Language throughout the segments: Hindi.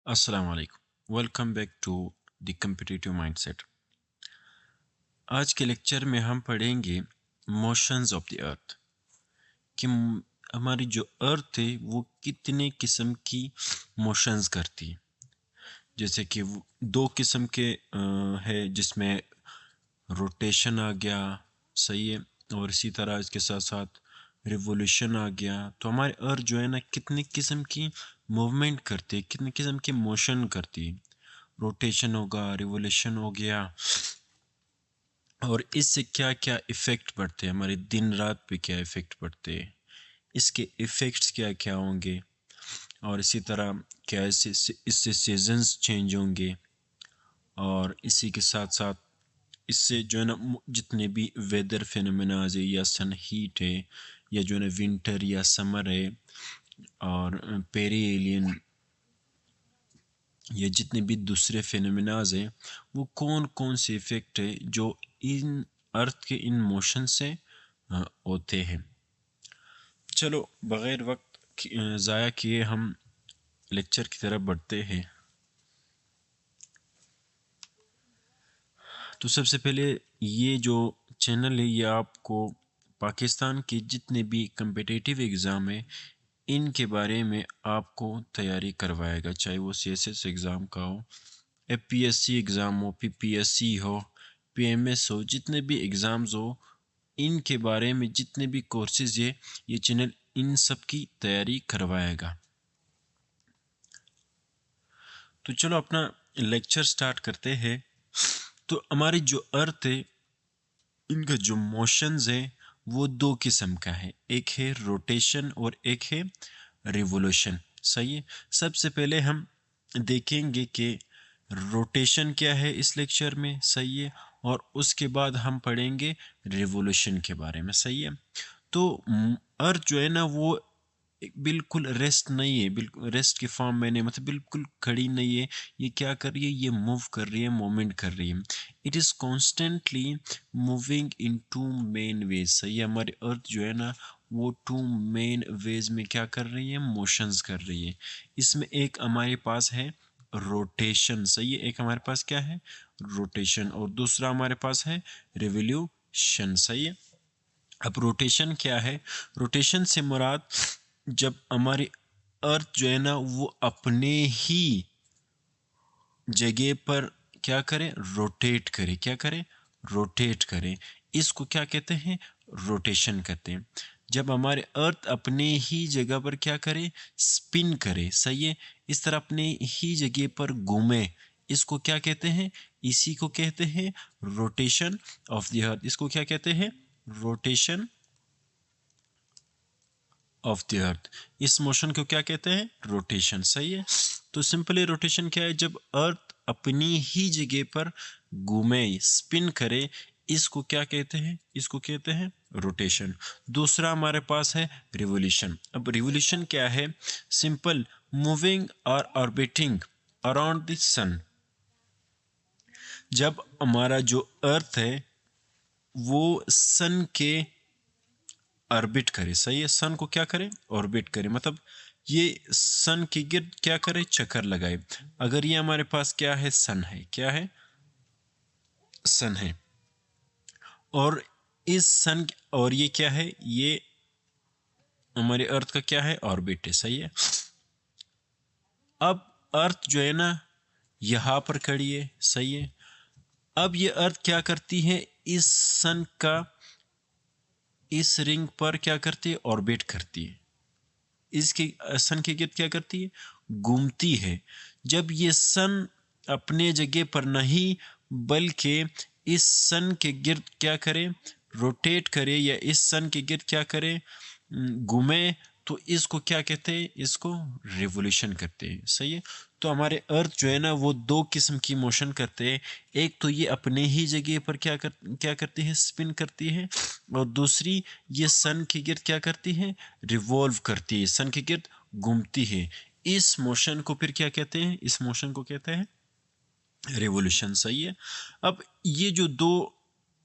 अस्सलाम वालेकुम। Welcome back to the competitive mindset. आज के लेक्चर में हम पढ़ेंगे मोशंस ऑफ द अर्थ कि हमारी जो अर्थ है वो कितने किस्म की मोशंस करती है। जैसे कि वो दो किस्म के है, जिसमें रोटेशन आ गया, सही है, और इसी तरह इसके साथ साथ रिवोल्यूशन आ गया। तो हमारी अर्थ जो है ना कितने किस्म की मूवमेंट करती है, कितने किस्म की मोशन करती है। रोटेशन होगा, रिवोल्यूशन हो गया, और इससे क्या क्या इफ़ेक्ट पड़ते हैं, हमारे दिन रात पे क्या इफ़ेक्ट पड़ते हैं, इसके इफ़ेक्ट्स क्या क्या होंगे, और इसी तरह क्या इससे सीजन्स चेंज होंगे, और इसी के साथ साथ इससे जो है ना जितने भी वेदर फिनोमेनाज है, या सन हीट है, या जो है ना विंटर या समर है, और पेरी एलियन, ये जितने भी दूसरे फिनोमेनाज हैं, वो कौन कौन से इफ़ेक्ट है जो इन अर्थ के इन मोशन से होते हैं। चलो बग़ैर वक्त ज़ाया किए हम लेक्चर की तरफ बढ़ते हैं। तो सबसे पहले ये जो चैनल है ये आपको पाकिस्तान के जितने भी कम्पिटिटिव एग्ज़ाम है इनके बारे में आपको तैयारी करवाएगा, चाहे वो CSS एग्ज़ाम का हो, FPSC एग्ज़ाम हो, PPSC हो, PMS हो, जितने भी एग्ज़ाम्स हो इनके बारे में जितने भी कोर्सेज़ है ये चैनल इन सब की तैयारी करवाएगा। तो चलो अपना लेक्चर स्टार्ट करते हैं। तो हमारी जो अर्थ है इनका जो मोशंस है वो दो किस्म का है, एक है रोटेशन और एक है रिवोल्यूशन, सही है। सबसे पहले हम देखेंगे कि रोटेशन क्या है इस लेक्चर में, सही है, और उसके बाद हम पढ़ेंगे रिवोल्यूशन के बारे में, सही है। तो अर्थ जो है ना वो बिल्कुल रेस्ट नहीं है, बिल्कुल रेस्ट की फॉर्म में नहीं, मतलब बिल्कुल खड़ी नहीं है। ये क्या कर रही है, ये मूव कर रही है, मूवमेंट कर रही है। It is constantly moving in two main ways, सही है। हमारी अर्थ जो है ना वो टू मेन वेज में क्या कर रही है, मोशंस कर रही है। इसमें एक हमारे पास है रोटेशन, सही है, एक हमारे पास क्या है, रोटेशन, और दूसरा हमारे पास है रिवोल्यूशन, सही है। अब रोटेशन क्या है, रोटेशन से मुराद जब हमारी अर्थ जो है ना वो अपने ही जगह पर क्या करे, रोटेट करे, क्या करे, रोटेट करे, इसको क्या कहते हैं, रोटेशन कहते हैं। जब हमारे अर्थ अपने ही जगह पर क्या करे, स्पिन करे, सही है, इस तरह अपने ही जगह पर घूमे, इसको क्या कहते हैं, इसी को कहते हैं रोटेशन ऑफ द अर्थ। इसको क्या कहते हैं, रोटेशन ऑफ द अर्थ। इस मोशन को क्या कहते हैं, रोटेशन, सही है। तो सिंपली रोटेशन क्या है, जब अर्थ अपनी ही जगह पर घूमे, स्पिन करे, इसको क्या कहते हैं, इसको कहते हैं रोटेशन। दूसरा हमारे पास है रिवोल्यूशन। अब रिवोल्यूशन क्या है, सिंपल मूविंग और ऑर्बिटिंग अराउंड द सन। जब हमारा जो अर्थ है वो सन के ऑर्बिट करे, सही है, सन को क्या करे, ऑर्बिट करे, मतलब ये सन के गिर्द क्या करे, चक्कर लगाए। अगर ये हमारे पास क्या है, सन है, क्या है, सन है, और इस सन, और ये क्या है, ये हमारे अर्थ का क्या है, ऑर्बिट है, सही है। अब अर्थ जो है ना यहाँ पर खड़ी है, सही है। अब ये अर्थ क्या करती है, इस सन का इस रिंग पर क्या करती है, ऑर्बिट करती है, इसके सन के गिर्द क्या करती है, घूमती है। जब ये सन अपने जगह पर नहीं बल्कि इस सन के गिर्द क्या करे, रोटेट करे, या इस सन के गिर्द क्या करे, घूमे, तो इसको क्या कहते हैं, इसको रिवोल्यूशन करते हैं, सही है। तो हमारे अर्थ जो है ना वो दो किस्म की मोशन करते हैं, एक तो ये अपने ही जगह पर क्या करती है, स्पिन करती है, और दूसरी ये सन के गिर्द क्या करती है, रिवॉल्व करती है, सन के गिर्द घूमती है। इस मोशन को फिर क्या कहते हैं, इस मोशन को कहते हैं रिवोल्यूशन, सही है। अब ये जो दो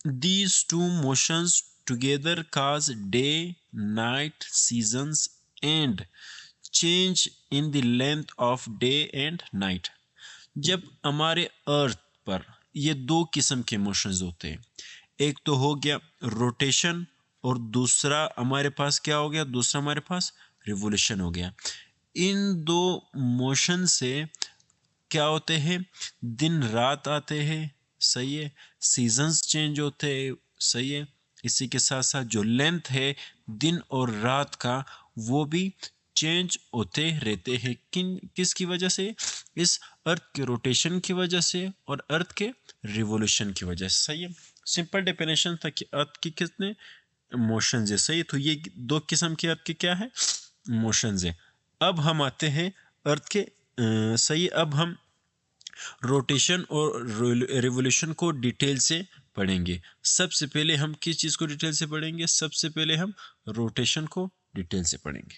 these two motions together cause day night seasons and change in the length of day and night. जब हमारे अर्थ पर ये दो किस्म के मोशंस होते हैं, एक तो हो गया रोटेशन और दूसरा हमारे पास क्या हो गया, दूसरा हमारे पास रिवोल्यूशन हो गया। इन दो मोशन से क्या होते हैं, दिन रात आते हैं, सही है, सीजन्स चेंज होते हैं, सही है। इसी के साथ साथ जो लेंथ है दिन और रात का वो भी चेंज होते रहते हैं। किसकी वजह से, इस अर्थ के रोटेशन की वजह से और अर्थ के रिवोल्यूशन की वजह से, सही है। सिंपल डेफिनेशन था कि अर्थ के कितने मोशंस है, सही है। तो ये दो किस्म के अर्थ के क्या है, मोशंस है। अब हम आते हैं अर्थ के सही, अब हम रोटेशन और रिवोल्यूशन को डिटेल से पढ़ेंगे। सबसे पहले हम किस चीज़ को डिटेल से पढ़ेंगे, सबसे पहले हम रोटेशन को डिटेल से पढ़ेंगे,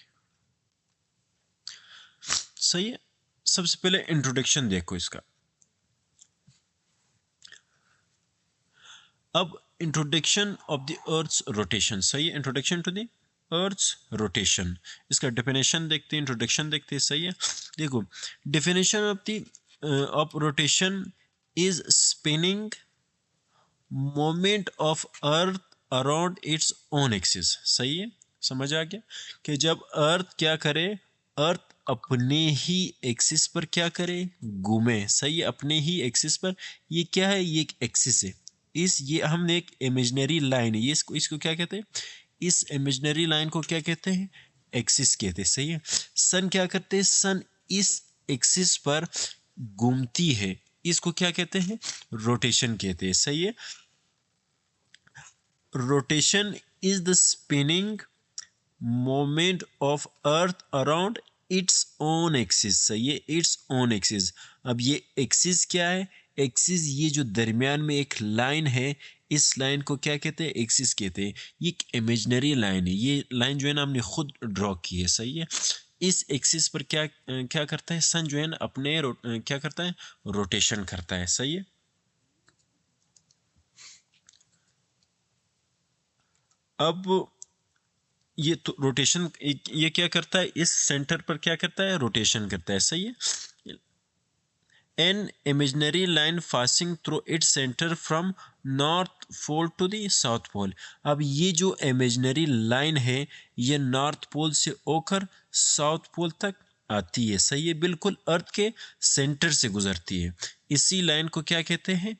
सही है। सबसे पहले इंट्रोडक्शन देखो इसका। अब introduction of the earth's rotation, सही है। Introduction to the earth's rotation, इसका डेफिनेशन देखते हैं, इंट्रोडक्शन देखते हैं, सही है। देखो, definition of the of rotation is spinning moment of earth around its own axis, सही है। समझ आ गया कि जब अर्थ क्या करे, अर्थ अपने ही एक्सिस पर क्या करे, घूमे, सही है, अपने ही एक्सिस पर। ये क्या है, ये एक एक्सिस है। ये हमने एक इमेजिनरी लाइन है, ये इसको क्या कहते हैं, इस इमेजिनरी लाइन को क्या कहते हैं, एक्सिस कहते हैं, सही है। सन क्या करते हैं, सन इस एक्सिस पर घूमती है, इसको क्या कहते हैं, रोटेशन कहते हैं, सही है। Rotation is the spinning moment of earth around its own axis, सही है, इट्स ओन एक्सिस। अब ये एक्सिस क्या है, एक्सिस ये जो दरमियान में एक लाइन है, इस लाइन को क्या कहते हैं, एक्सिस कहते हैं। ये एक इमेजिनरी लाइन है, ये लाइन जो है ना हमने खुद ड्रॉ की है, सही है। इस एक्सिस पर क्या क्या करता है, सन जो है ना अपने क्या करता है, रोटेशन करता है, सही है। अब ये तो रोटेशन, ये क्या करता है, इस सेंटर पर क्या करता है, रोटेशन करता है, सही है। An imaginary line passing through its centre from north pole to the south pole. अब ये जो इमेजिनरी लाइन है ये नॉर्थ पोल से होकर साउथ पोल तक आती है, सही है, बिल्कुल अर्थ के सेंटर से गुजरती है। इसी लाइन को क्या कहते हैं,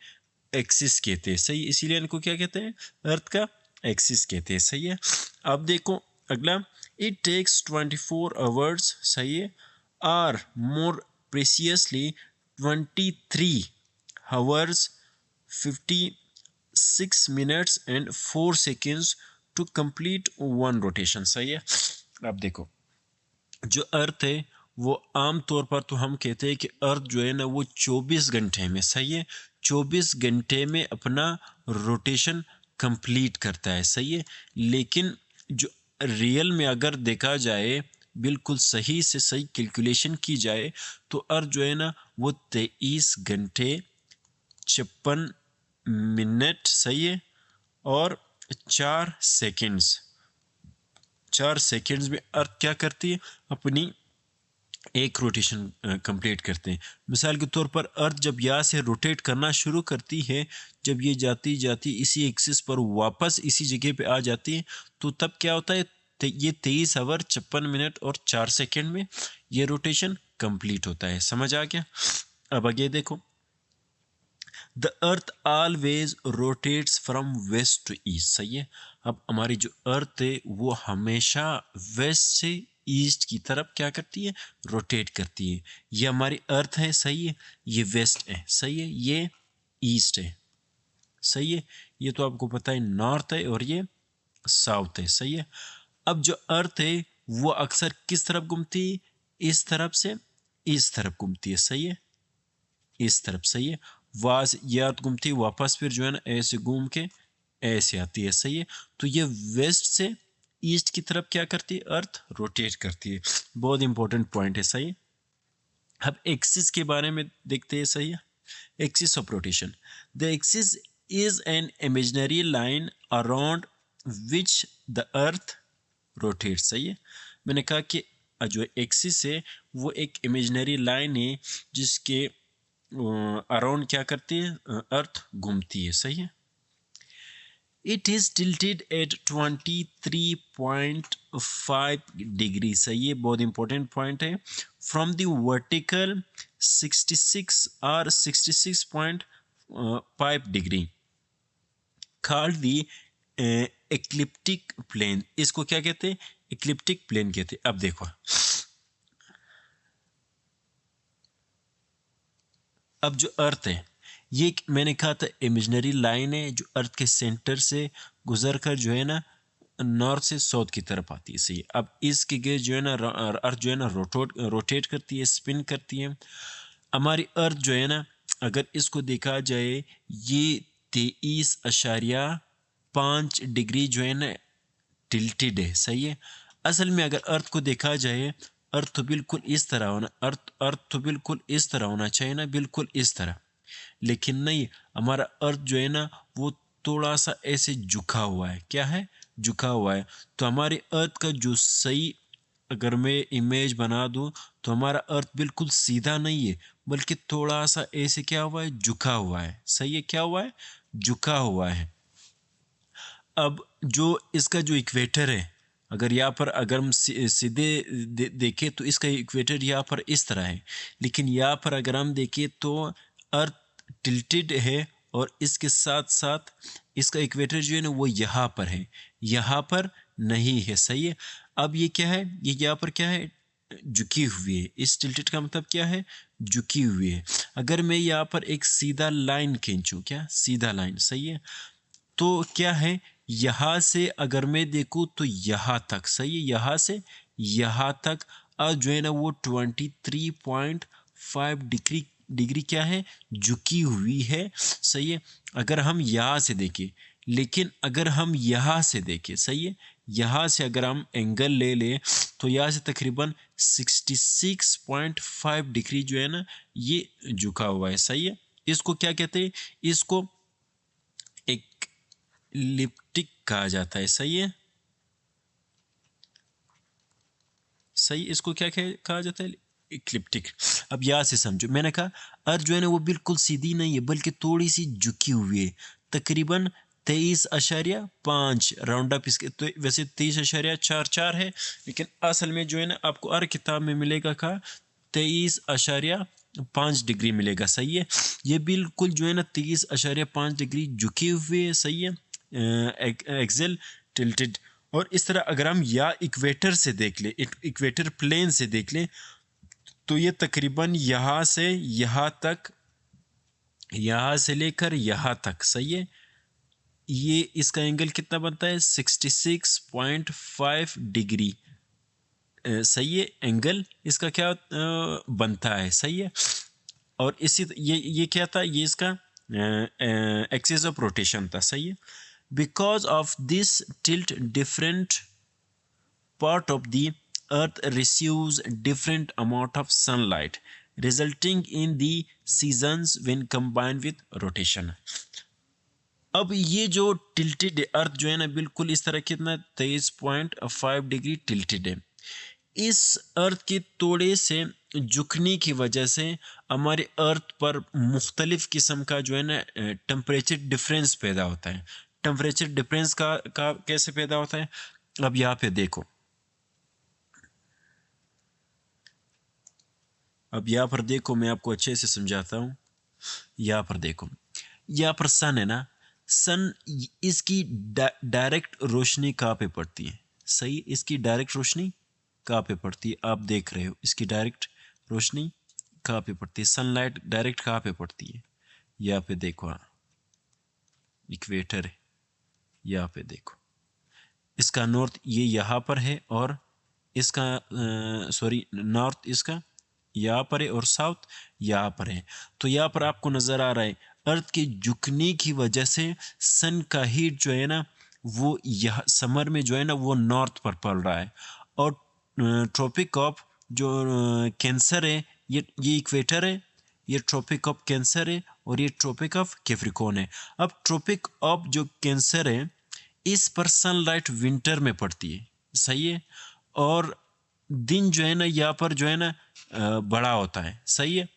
एक्सिस कहते हैं, सही। इसी लाइन को क्या कहते हैं, अर्थ का एक्सिस कहते हैं, सही है। अब देखो अगला, इट टेक्स 24 आवर्स, सही है, or more precisely 23 hours 56 minutes and 4 seconds to complete one rotation, सही है। अब देखो, जो अर्थ है वो आम तौर पर तो हम कहते हैं कि अर्थ जो है ना वो 24 घंटे में, सही है, 24 घंटे में अपना रोटेशन कंप्लीट करता है, सही है। लेकिन जो रियल में अगर देखा जाए, बिल्कुल सही से सही कैलकुलेशन की जाए, तो अर्थ जो है ना वो 23 घंटे 56 मिनट, सही है, और 4 सेकेंड्स, 4 सेकेंड्स में अर्थ क्या करती है, अपनी एक रोटेशन कंप्लीट करते हैं। मिसाल के तौर पर अर्थ जब यहाँ से रोटेट करना शुरू करती है, जब ये जाती जाती इसी एक्सिस पर वापस इसी जगह पे आ जाती है, तो तब क्या होता है, ये 23 आवर 56 मिनट और 4 सेकेंड में ये रोटेशन कंप्लीट होता है। समझ आ गया। अब आगे देखो, the earth always rotates from west to east, सही है। अब हमारी जो अर्थ है वो हमेशा वेस्ट से ईस्ट की तरफ क्या करती है, रोटेट करती है। ये हमारी अर्थ है, सही है, ये वेस्ट है, सही है, ये ईस्ट है, सही है। ये तो आपको पता है नॉर्थ है और ये साउथ है, सही है। अब जो अर्थ है वो अक्सर किस तरफ घूमती है, इस तरफ से इस तरफ घूमती है, सही है, इस तरफ, सही है। या घूमती है वापस फिर जो है ना ऐसे घूम के ऐसे आती है, सही है। तो ये वेस्ट से ईस्ट की तरफ क्या करती है, अर्थ रोटेट करती है। बहुत इंपॉर्टेंट पॉइंट है, सही है। अब एक्सिस के बारे में देखते हैं, सही है। Axis of rotation, the axis is an imaginary line around which the earth rotate, सही है। मैंने कहा कि जो एक्सिस है वो एक इमेजिनरी लाइन है जिसके अराउंड क्या करती है, अर्थ घूमती है, सही है। It is tilted at 23.5 degree, सही है, बहुत इंपॉर्टेंट पॉइंट है। फ्रॉम द वर्टिकल 66 और 66.5 degree, called the ecliptic plane. इसको क्या कहते हैं, एक्लिप्टिक प्लेन कहते हैं। अब देखो, अब जो अर्थ है ये मैंने कहा था इमेजिनरी लाइन है जो अर्थ के सेंटर से गुजर कर जो है ना नॉर्थ से साउथ की तरफ आती है, सही। अब इसके गिर्द जो है ना अर्थ जो है ना रोटेट करती है, स्पिन करती है। हमारी अर्थ जो है ना, अगर इसको देखा जाए ये 23.5 डिग्री जो है ना टिल्टेड है, सही है। असल में अगर अर्थ को देखा जाए, अर्थ तो बिल्कुल इस तरह होना, अर्थ तो बिल्कुल इस तरह होना चाहिए ना, बिल्कुल इस तरह, लेकिन नहीं, हमारा अर्थ जो है ना वो थोड़ा सा ऐसे झुका हुआ है। क्या है, झुका हुआ है। तो हमारे अर्थ का जो सही अगर मैं इमेज बना दूं तो हमारा अर्थ बिल्कुल सीधा नहीं है, बल्कि थोड़ा सा ऐसे क्या हुआ है, झुका हुआ है, सही है। क्या हुआ है, झुका हुआ है। अब जो इसका जो इक्वेटर है, अगर यहाँ पर अगर हम सीधे देखें तो इसका इक्वेटर यहाँ पर इस तरह है, लेकिन यहाँ पर अगर हम देखें तो अर्थ टिल्टेड है और इसके साथ साथ इसका इक्वेटर जो है ना वो यहाँ पर है, यहाँ पर नहीं है, सही है। अब ये क्या है, ये यहाँ पर क्या है, झुकी हुई है। इस टिल्टेड का मतलब क्या है, झुकी हुई है। अगर मैं यहाँ पर एक सीधा लाइन खींचूं, क्या सीधा लाइन, सही है, तो क्या है, यहाँ से अगर मैं देखूँ तो यहाँ तक, सही है, यहाँ से यहाँ तक अब जो है ना वो 23.5 डिग्री क्या है, झुकी हुई है, सही है। अगर हम यहाँ से देखें, लेकिन अगर हम यहाँ से देखें, सही है, यहाँ से अगर हम एंगल ले लें तो यहाँ से तकरीबन 66.5 डिग्री जो है ना ये झुका हुआ है, सही है। इसको क्या कहते हैं, इसको एक लिप्टिक कहा जाता है, सही है, सही। इसको क्या कहा जाता है, इक्लिप्टिक। अब यहाँ से समझो, मैंने कहा अर्थ जो है ना वो बिल्कुल सीधी नहीं है, बल्कि थोड़ी सी झुकी हुई है, तकरीबन 23.5 राउंड अप इसके, तो वैसे 23.44 है, लेकिन असल में जो है ना आपको हर किताब में मिलेगा का 23.5 डिग्री मिलेगा, सही है। ये बिल्कुल जो है ना 23.5 डिग्री झुकी हुई है, सही है, एक्सेल टिल्टेड। और इस तरह अगर हम या इक्वेटर से देख ले, इक्वेटर प्लेन से देख ले, तो ये तकरीबन यहाँ से यहाँ तक, यहाँ से लेकर यहाँ तक, सही है, ये इसका एंगल कितना बनता है, 66.5 डिग्री, सही है, एंगल इसका क्या बनता है, सही है। और इसी ये क्या था, ये इसका एक्सिस ऑफ रोटेशन था, सही है। Because of this tilt, different part of the earth receives different amount of sunlight, resulting in the seasons when combined with rotation. अब ये जो टिल्टेड अर्थ जो है ना बिल्कुल इस तरह कितना 23.5 डिग्री टिल्टेड है। इस अर्थ के थोड़े से झुकने की वजह से हमारे अर्थ पर मुख्तलिफ किस्म का जो है ना टेम्परेचर डिफरेंस पैदा होता है। टेम्परेचर डिफरेंस का कैसे पैदा होता है, अब यहाँ पे देखो, अब यहाँ पर देखो, मैं आपको अच्छे से समझाता हूँ। यहाँ पर देखो, यहाँ पर सन है ना, सन इसकी डायरेक्ट रोशनी कहाँ पे पड़ती है, सही, इसकी डायरेक्ट रोशनी कहाँ पे पड़ती है, आप देख रहे हो इसकी डायरेक्ट रोशनी कहाँ पे पड़ती है, सनलाइट डायरेक्ट कहाँ पे पड़ती है, यहाँ पे देखो, इक्वेटर है, यहाँ पे देखो, इसका नॉर्थ ये यहाँ पर है और इसका सॉरी नॉर्थ इसका यहाँ पर है और साउथ यहाँ पर है। तो यहाँ पर आपको नज़र आ रहा है अर्थ के झुकने की वजह से सन का हीट जो है ना वो यहाँ समर में जो है ना वो नॉर्थ पर पड़ रहा है। और ट्रॉपिक ऑफ जो कैंसर है, ये इक्वेटर है, ये ट्रॉपिक ऑफ कैंसर है और ये ट्रॉपिक ऑफ कैप्रिकॉर्न है। अब ट्रॉपिक ऑफ जो कैंसर है इस पर सनलाइट विंटर में पड़ती है, सही है, और दिन जो है ना यहाँ पर जो है ना बड़ा होता है, सही है।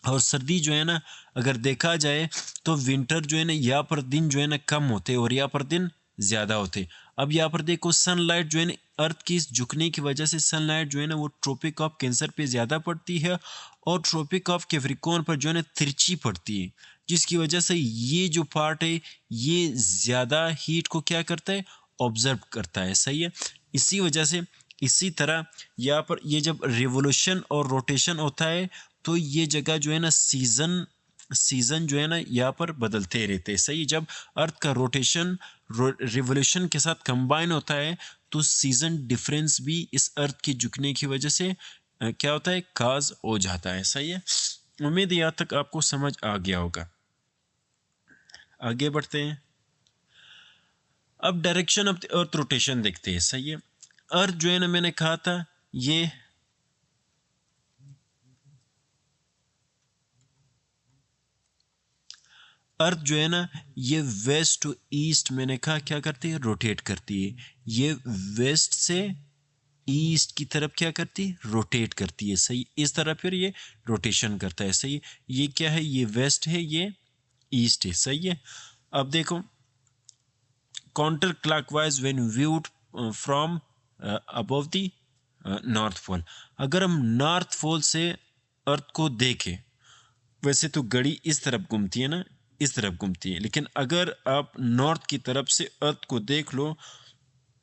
और सर्दी जो है ना, अगर देखा जाए तो विंटर जो है ना यहाँ पर दिन जो है ना कम होते और यहाँ पर दिन ज़्यादा होते। अब यहाँ पर देखो सनलाइट जो है ना, अर्थ की इस झुकने की वजह से सनलाइट जो है ना वो ट्रॉपिक ऑफ कैंसर पे ज़्यादा पड़ती है और ट्रॉपिक ऑफ कैप्रिकॉर्न पर जो है ना तिरछी पड़ती है, जिसकी वजह से ये जो पार्ट है ये ज़्यादा हीट को क्या करता है, ऑब्जर्व करता है, सही है। इसी वजह से इसी तरह यहाँ पर ये जब रिवोल्यूशन और रोटेशन होता है तो ये जगह जो है ना सीजन सीजन जो है ना यहाँ पर बदलते रहते हैं, सही। जब अर्थ का रोटेशन रिवोल्यूशन के साथ कंबाइन होता है तो सीजन डिफरेंस भी इस अर्थ के झुकने की वजह से क्या होता है, काज हो जाता है, सही है। उम्मीद यहाँ तक आपको समझ आ गया होगा। आगे बढ़ते हैं। अब direction of the earth rotation देखते हैं, सही है। अर्थ जो है ना, मैंने कहा था ये अर्थ जो है ना ये वेस्ट टू ईस्ट, मैंने कहा क्या करती है, रोटेट करती है। ये वेस्ट से ईस्ट की तरफ क्या करती है, रोटेट करती है, सही। इस तरह फिर ये रोटेशन करता है, सही। ये क्या है, ये वेस्ट है, ये ईस्ट है, सही है। अब देखो counter clockwise when viewed from above the north pole. अगर हम नॉर्थ पोल से अर्थ को देखें, वैसे तो घड़ी इस तरफ घूमती है ना, इस तरफ घूमती है, लेकिन अगर आप नॉर्थ की तरफ से अर्थ को देख लो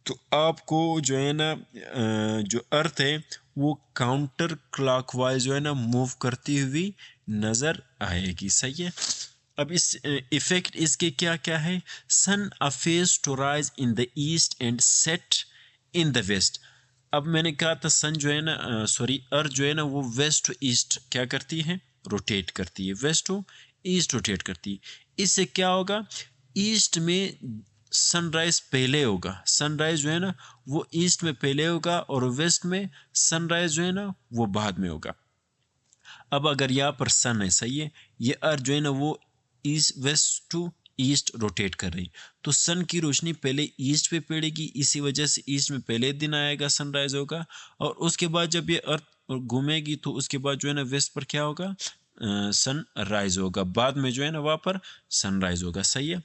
तो आपको जो है ना जो अर्थ है वो काउंटर क्लॉकवाइज जो है ना मूव करती हुई नजर आएगी, सही है। अब इस इफेक्ट इसके क्या क्या है, sun appears to rise in the east and set in the west. अब मैंने कहा था सन जो है ना सॉरी अर्थ जो है ना वो वेस्ट टू ईस्ट क्या करती है, रोटेट करती है, वेस्ट टू ईस्ट रोटेट करती है। इससे क्या होगा, ईस्ट में सनराइज पहले होगा, सनराइज जो है ना वो ईस्ट में पहले होगा और वेस्ट में सनराइज जो है ना वो बाद में होगा। अब अगर यहाँ पर सन है, सही है, ये अर्थ जो है ना वो east west to east rotate कर रही, तो सन की रोशनी पहले ईस्ट पे पड़ेगी, इसी वजह से ईस्ट में पहले दिन आएगा, सनराइज होगा। और उसके बाद जब ये अर्थ घूमेगी तो उसके बाद जो है ना वेस्ट पर क्या होगा, सन राइज होगा, बाद में जो है ना वहाँ पर सनराइज होगा, सही है।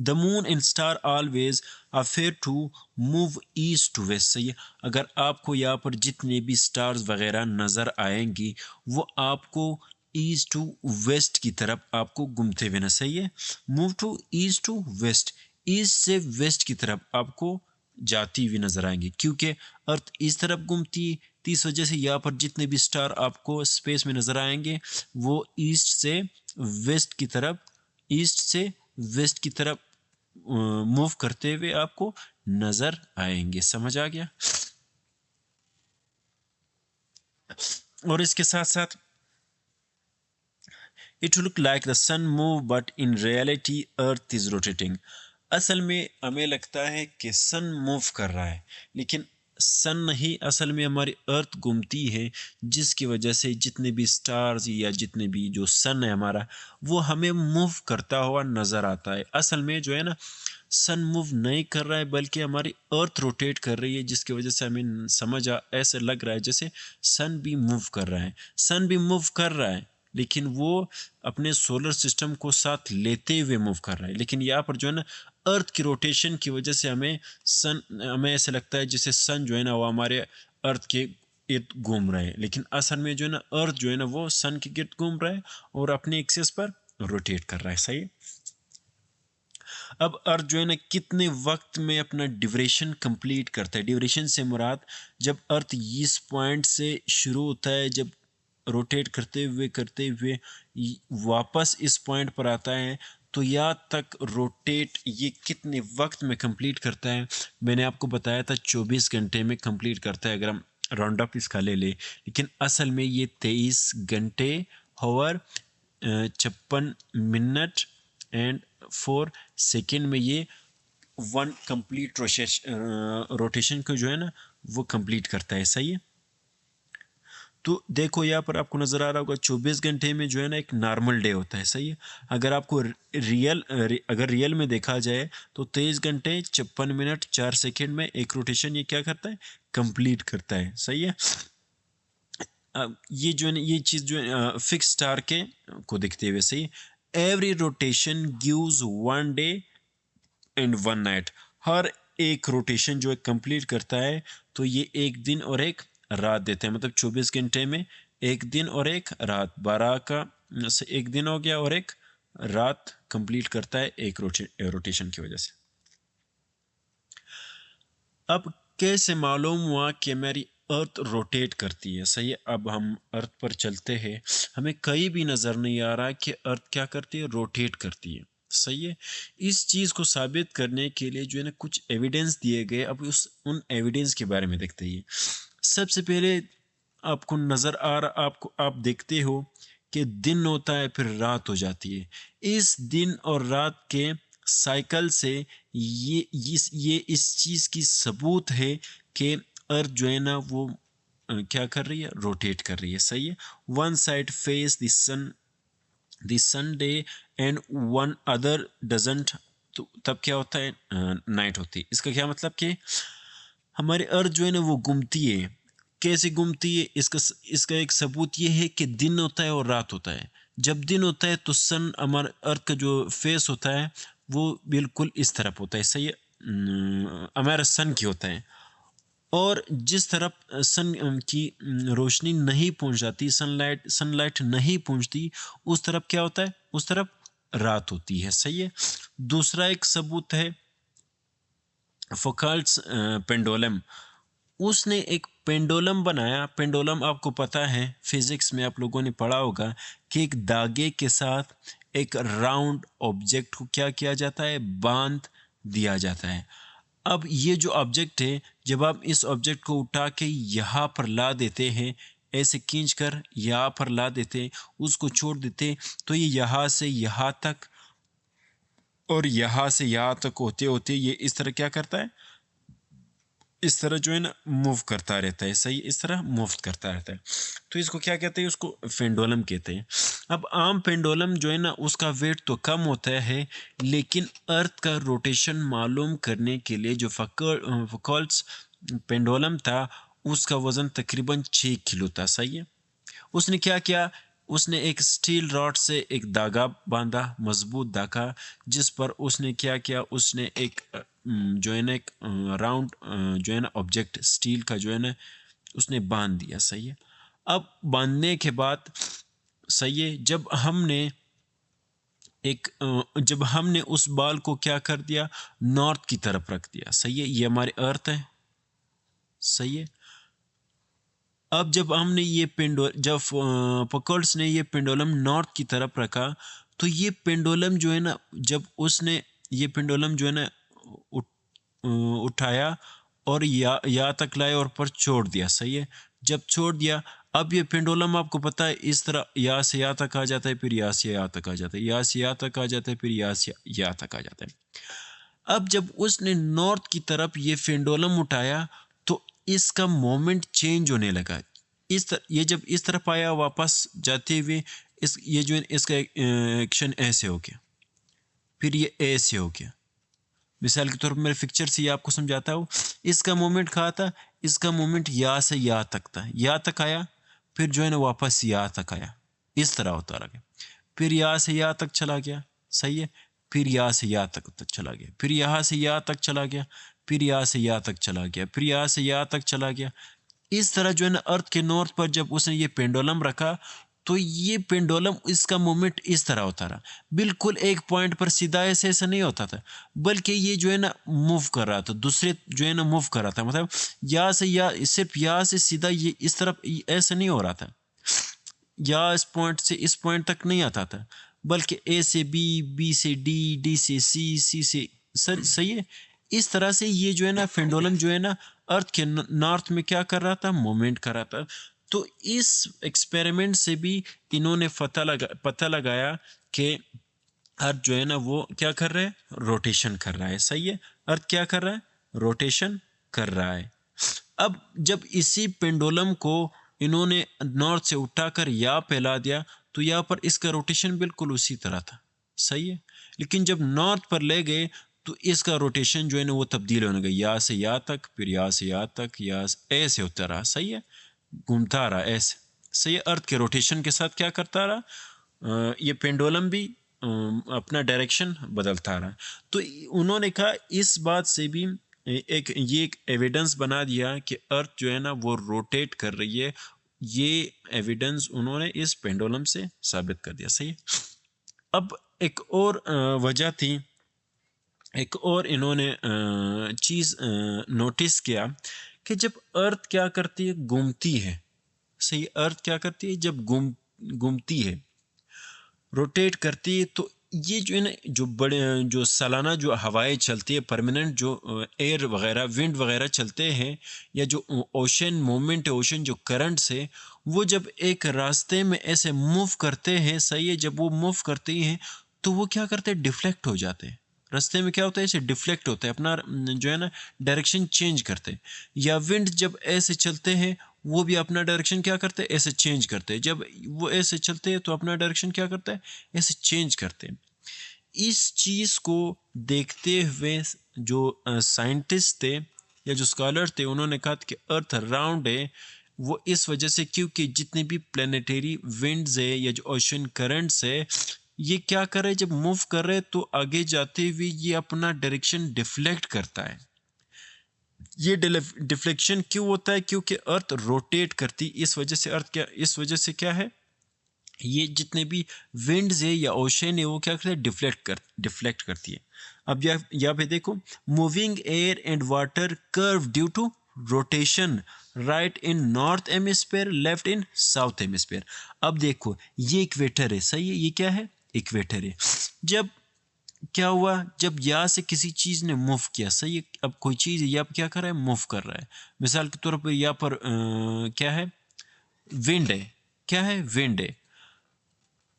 The moon and star always appear to move east to west, सही है। अगर आपको यहाँ पर जितने भी स्टार्स वगैरह नज़र आएंगी वो आपको ईस्ट टू वेस्ट की तरफ आपको घूमते हुए ना, सही है। Move to east to west, east से वेस्ट की तरफ आपको जाती हुई नजर आएंगी, क्योंकि अर्थ इस तरफ घूमती है, तो इस वजह से यहाँ पर जितने भी स्टार आपको स्पेस में नजर आएंगे वो ईस्ट से वेस्ट की तरफ, ईस्ट से वेस्ट की तरफ मूव करते हुए आपको नजर आएंगे, समझ आ गया। और इसके साथ साथ it look like the sun move but in reality earth is rotating. असल में हमें लगता है कि सन मूव कर रहा है, लेकिन सन नहीं, असल में हमारी अर्थ घूमती है, जिसकी वजह से जितने भी स्टार्स या जितने भी जो सन है हमारा वो हमें मूव करता हुआ नज़र आता है। असल में जो है ना सन मूव नहीं कर रहा है बल्कि हमारी अर्थ रोटेट कर रही है, जिसकी वजह से हमें ऐसे लग रहा है जैसे सन भी मूव कर रहा है। सन भी मूव कर रहा है लेकिन वो अपने सोलर सिस्टम को साथ लेते हुए मूव कर रहा है, लेकिन यहाँ पर जो है ना अर्थ की रोटेशन की वजह से हमें ऐसा लगता है जैसे सन जो है ना वो हमारे अर्थ के इर्द घूम रहा है, लेकिन असल में जो है ना अर्थ जो है ना वो सन के गिर्द घूम रहा है और अपने एक्सिस पर रोटेट कर रहा है, सही। अब अर्थ जो है ना कितने वक्त में अपना ड्यूरेशन कंप्लीट करता है, ड्यूरेशन से मुराद जब अर्थ इस पॉइंट से शुरू होता है, जब रोटेट करते हुए वापस इस पॉइंट पर आता है तो यहाँ तक रोटेट ये कितने वक्त में कंप्लीट करता है। मैंने आपको बताया था 24 घंटे में कंप्लीट करता है अगर हम राउंड अप इसका ले ले, लेकिन असल में ये 23 घंटे और 56 मिनट एंड 4 सेकेंड में ये वन कंप्लीट रोटेशन को जो है ना वो कंप्लीट करता है, सही है। तो देखो यहाँ पर आपको नज़र आ रहा होगा 24 घंटे में जो है ना एक नॉर्मल डे होता है, सही है। अगर आपको अगर रियल में देखा जाए तो 23 घंटे 56 मिनट 4 सेकेंड में एक रोटेशन ये क्या करता है, कंप्लीट करता है, सही है। ये जो है ये चीज़ जो है फिक्स स्टार के को दिखते हुए, सही। Every rotation gives 1 day and 1 night. हर एक रोटेशन जो है कंप्लीट करता है तो ये एक दिन और एक रात देते हैं, मतलब 24 घंटे में एक दिन और एक रात, 12 का से एक दिन हो गया और एक रात कंप्लीट करता है एक रोटेशन की वजह से। अब कैसे मालूम हुआ कि हमारी अर्थ रोटेट करती है, सही है। अब हम अर्थ पर चलते हैं, हमें कहीं भी नज़र नहीं आ रहा कि अर्थ क्या करती है, रोटेट करती है, सही है। इस चीज़ को साबित करने के लिए जो है ना कुछ एविडेंस दिए गए। अब उन एविडेंस के बारे में देखते हैं। सबसे पहले आपको नज़र आ रहा, आप देखते हो कि दिन होता है फिर रात हो जाती है। इस दिन और रात के साइकिल से ये इस चीज़ की सबूत है कि अर्थ जो है ना वो क्या कर रही है, रोटेट कर रही है, सही है। One side face the sun day and one other doesn't, तो तब क्या होता है, नाइट होती है। इसका क्या मतलब कि हमारी अर्थ जो है ना वो घूमती है। कैसे घूमती है, इसका एक सबूत ये है कि दिन होता है और रात होता है। जब दिन होता है तो सन, हमारे अर्थ का जो फेस होता है वो बिल्कुल इस तरफ होता है, सही है, हमारा सन की होता है। और जिस तरफ सन की रोशनी नहीं पहुंच जाती, सनलाइट नहीं पहुंचती, उस तरफ क्या होता है, उस तरफ रात होती है, सही है। दूसरा एक सबूत है फोकाल्ट्स पेंडुलम। उसने एक पेंडुलम बनाया। पेंडुलम आपको पता है फिजिक्स में आप लोगों ने पढ़ा होगा कि एक धागे के साथ एक राउंड ऑब्जेक्ट को क्या किया जाता है, बांध दिया जाता है। अब ये जो ऑब्जेक्ट है, जब आप इस ऑब्जेक्ट को उठा के यहाँ पर ला देते हैं, ऐसे खींच कर यहाँ पर ला देते, उसको छोड़ देते, तो ये यहाँ से यहाँ तक और यहाँ से यहाँ तक होते होते ये इस तरह क्या करता है, इस तरह जो है ना मूव करता रहता है, सही, इस तरह मूव करता रहता है। तो इसको क्या कहते हैं, उसको पेंडुलम कहते हैं। अब आम पेंडुलम जो है ना उसका वेट तो कम होता है, लेकिन अर्थ का रोटेशन मालूम करने के लिए जो फकल्ट्स पेंडुलम था उसका वजन तकरीबन 6 किलो था, सही है। उसने क्या किया, उसने एक स्टील रॉड से एक धागा बांधा, मजबूत धागा, जिस पर उसने क्या किया, उसने एक जो है ना एक राउंड जो है ना ऑब्जेक्ट स्टील का जो है ना उसने बांध दिया, सही है। अब बांधने के बाद, सही है, जब हमने उस बाल को क्या कर दिया, नॉर्थ की तरफ रख दिया, सही है। ये हमारी अर्थ है, सही है। अब जब हमने जब फकल्ट्स ने ये पेंडुलम नॉर्थ की तरफ रखा, तो ये पेंडुलम जो है ना, जब उसने ये पेंडुलम जो है ना उठ, उठाया और या तक लाया और पर छोड़ दिया, सही है। जब छोड़ दिया, अब ये पेंडुलम आपको पता है इस तरह यहाँ से यहाँ तक आ जाता है, फिर यहाँ से यहाँ तक आ जाता है, यहाँ से यहाँ तक आ जाता है, फिर यहाँ से यहाँ तक आ जाता है। अब जब उसने नॉर्थ की तरफ ये पेंडुलम उठाया तो इसका मोमेंट चेंज होने लगा। ये जब इस तरफ आया वापस जाते हुए, ये जो है इसका एक्शन ऐसे हो गया, फिर ये ऐसे हो गया। मिसाल के तौर पर मेरे पिक्चर से ये आपको समझाता हूँ। इसका मोमेंट कहाँ था, इसका मोमेंट यहाँ से यहाँ तक था, यहाँ तक आया, फिर जो है ना वापस यहाँ तक आया, इस तरह होता रहा, फिर यहाँ से यहाँ तक चला गया, सही है, फिर यहाँ से यहाँ तक चला गया, फिर यहाँ से यहाँ तक चला गया, फिर यहाँ से यहाँ तक चला गया, फिर यहाँ से यहाँ तक चला गया। इस तरह जो है ना अर्थ के नॉर्थ पर जब उसने ये पेंडुलम रखा तो ये पेंडुलम, इसका मूवमेंट इस तरह होता रहा, बिल्कुल एक पॉइंट पर सीधा ऐसे ऐसे नहीं होता था, बल्कि ये जो है ना मूव कर रहा था, दूसरे जो है ना मूव कर रहा था, मतलब यहाँ से या सिर्फ यहाँ से सीधा ये इस तरफ ऐसे नहीं हो रहा था, या इस पॉइंट से इस पॉइंट तक नहीं आता था, बल्कि ए से बी, बी से डी, डी से सी, सी से सर, सही है। इस तरह से ये जो है ना पेंडुलम जो है ना अर्थ के नॉर्थ में क्या कर रहा था, मूवमेंट कर रहा था। तो इस एक्सपेरिमेंट से भी इन्होंने पता लगाया कि अर्थ जो है ना वो क्या कर रहा है, रोटेशन कर रहा है, सही है। अर्थ क्या कर रहा है, रोटेशन कर रहा है। अब जब इसी पेंडुलम को इन्होंने नॉर्थ से उठाकर यहाँ पे ला दिया, तो यहाँ पर इसका रोटेशन बिल्कुल उसी तरह था, सही है। लेकिन जब नॉर्थ पर ले गए तो इसका रोटेशन जो है ना वो तब्दील होने गया, यहाँ से यहाँ तक, फिर यहाँ से यहाँ तक, यहाँ ऐसे होता रहा, सही है, घूमता रहा ऐसे, सही है। अर्थ के रोटेशन के साथ क्या करता रहा, ये पेंडुलम भी अपना डायरेक्शन बदलता रहा। तो उन्होंने कहा इस बात से भी एक एविडेंस बना दिया कि अर्थ जो है ना वो रोटेट कर रही है। ये एविडेंस उन्होंने इस पेंडुलम से साबित कर दिया, सही है। अब एक और वजह थी, एक और इन्होंने चीज़ नोटिस किया कि जब अर्थ क्या करती है, घूमती है, सही, अर्थ क्या करती है जब घूमती है, रोटेट करती है, तो ये जो है ना जो बड़े जो सालाना जो हवाएं चलती है, परमानेंट जो एयर वगैरह विंड वगैरह चलते हैं, या जो ओशन मूवमेंट है, ओशन जो करंट्स है, वो जब एक रास्ते में ऐसे मूव करते हैं, सही है, जब वो मूव करते हैं तो वो क्या करते हैं, डिफ्लेक्ट हो जाते हैं। रास्ते में क्या होता है, ऐसे डिफ्लेक्ट होता है, अपना जो है ना डायरेक्शन चेंज करते हैं। या विंड जब ऐसे चलते हैं वो भी अपना डायरेक्शन क्या करते हैं, ऐसे चेंज करते हैं। जब वो ऐसे चलते हैं तो अपना डायरेक्शन क्या करता है, ऐसे चेंज करते हैं। इस चीज़ को देखते हुए जो साइंटिस्ट थे या जो स्कॉलर थे, उन्होंने कहा कि अर्थ राउंड है, वो इस वजह से क्योंकि जितने भी प्लानिटरी विंड्स है या जो ओशन करंट्स है, ये क्या कर रहे हैं, जब मूव कर रहे हैं तो आगे जाते हुए ये अपना डायरेक्शन डिफ्लेक्ट करता है। ये डिफ्लेक्शन क्यों होता है, क्योंकि अर्थ रोटेट करती, इस वजह से अर्थ क्या, इस वजह से क्या है, ये जितने भी विंड्स है या ओशन है वो क्या करते हैं, डिफ्लेक्ट करती है। अब यहाँ पे देखो, moving air and water curve due to rotation, right in north hemisphere, left in south hemisphere. अब देखो ये इक्वेटर है, सही है, ये क्या है, इक्वेटर है। जब क्या हुआ, जब यहाँ से किसी चीज़ ने मूव किया, सही है, अब कोई चीज़ है यहाँ पर क्या कर रहा है, मूव कर रहा है। मिसाल के तौर पर यहाँ पर क्या है, विंड है, क्या है, विंड है,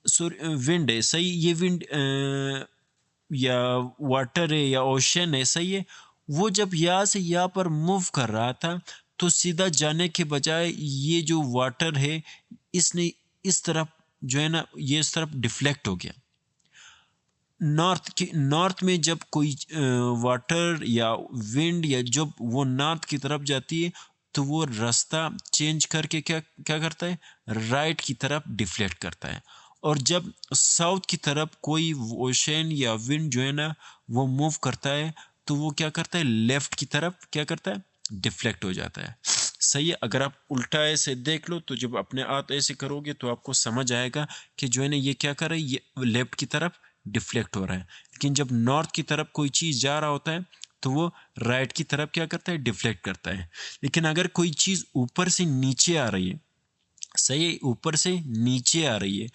विंड है, सही, ये विंड या वाटर है या ओशन है, सही है। वो जब यहाँ से यहाँ पर मूव कर रहा था तो सीधा जाने के बजाय ये जो वाटर है इसने इस तरफ जो है ना ये इस तरफ डिफ्लेक्ट हो गया। नॉर्थ में जब कोई वाटर या विंड या जब वो नॉर्थ की तरफ जाती है तो वो रास्ता चेंज करके क्या क्या करता है, राइट की तरफ डिफ्लेक्ट करता है। और जब साउथ की तरफ कोई ओशन या विंड जो है ना वो मूव करता है तो वो क्या करता है, लेफ्ट की तरफ क्या करता है, डिफ्लेक्ट हो जाता है, सही है। अगर आप उल्टा ऐसे देख लो तो जब अपने हाथ ऐसे करोगे तो आपको समझ आएगा कि जो है ना ये क्या कर रहा है, ये लेफ्ट की तरफ डिफ्लेक्ट हो रहा है। लेकिन जब नॉर्थ की तरफ कोई चीज़ जा रहा होता है तो वो राइट की तरफ क्या करता है, डिफ्लेक्ट करता है। लेकिन अगर कोई चीज़ ऊपर से नीचे आ रही है, सही है, ऊपर से नीचे आ रही है,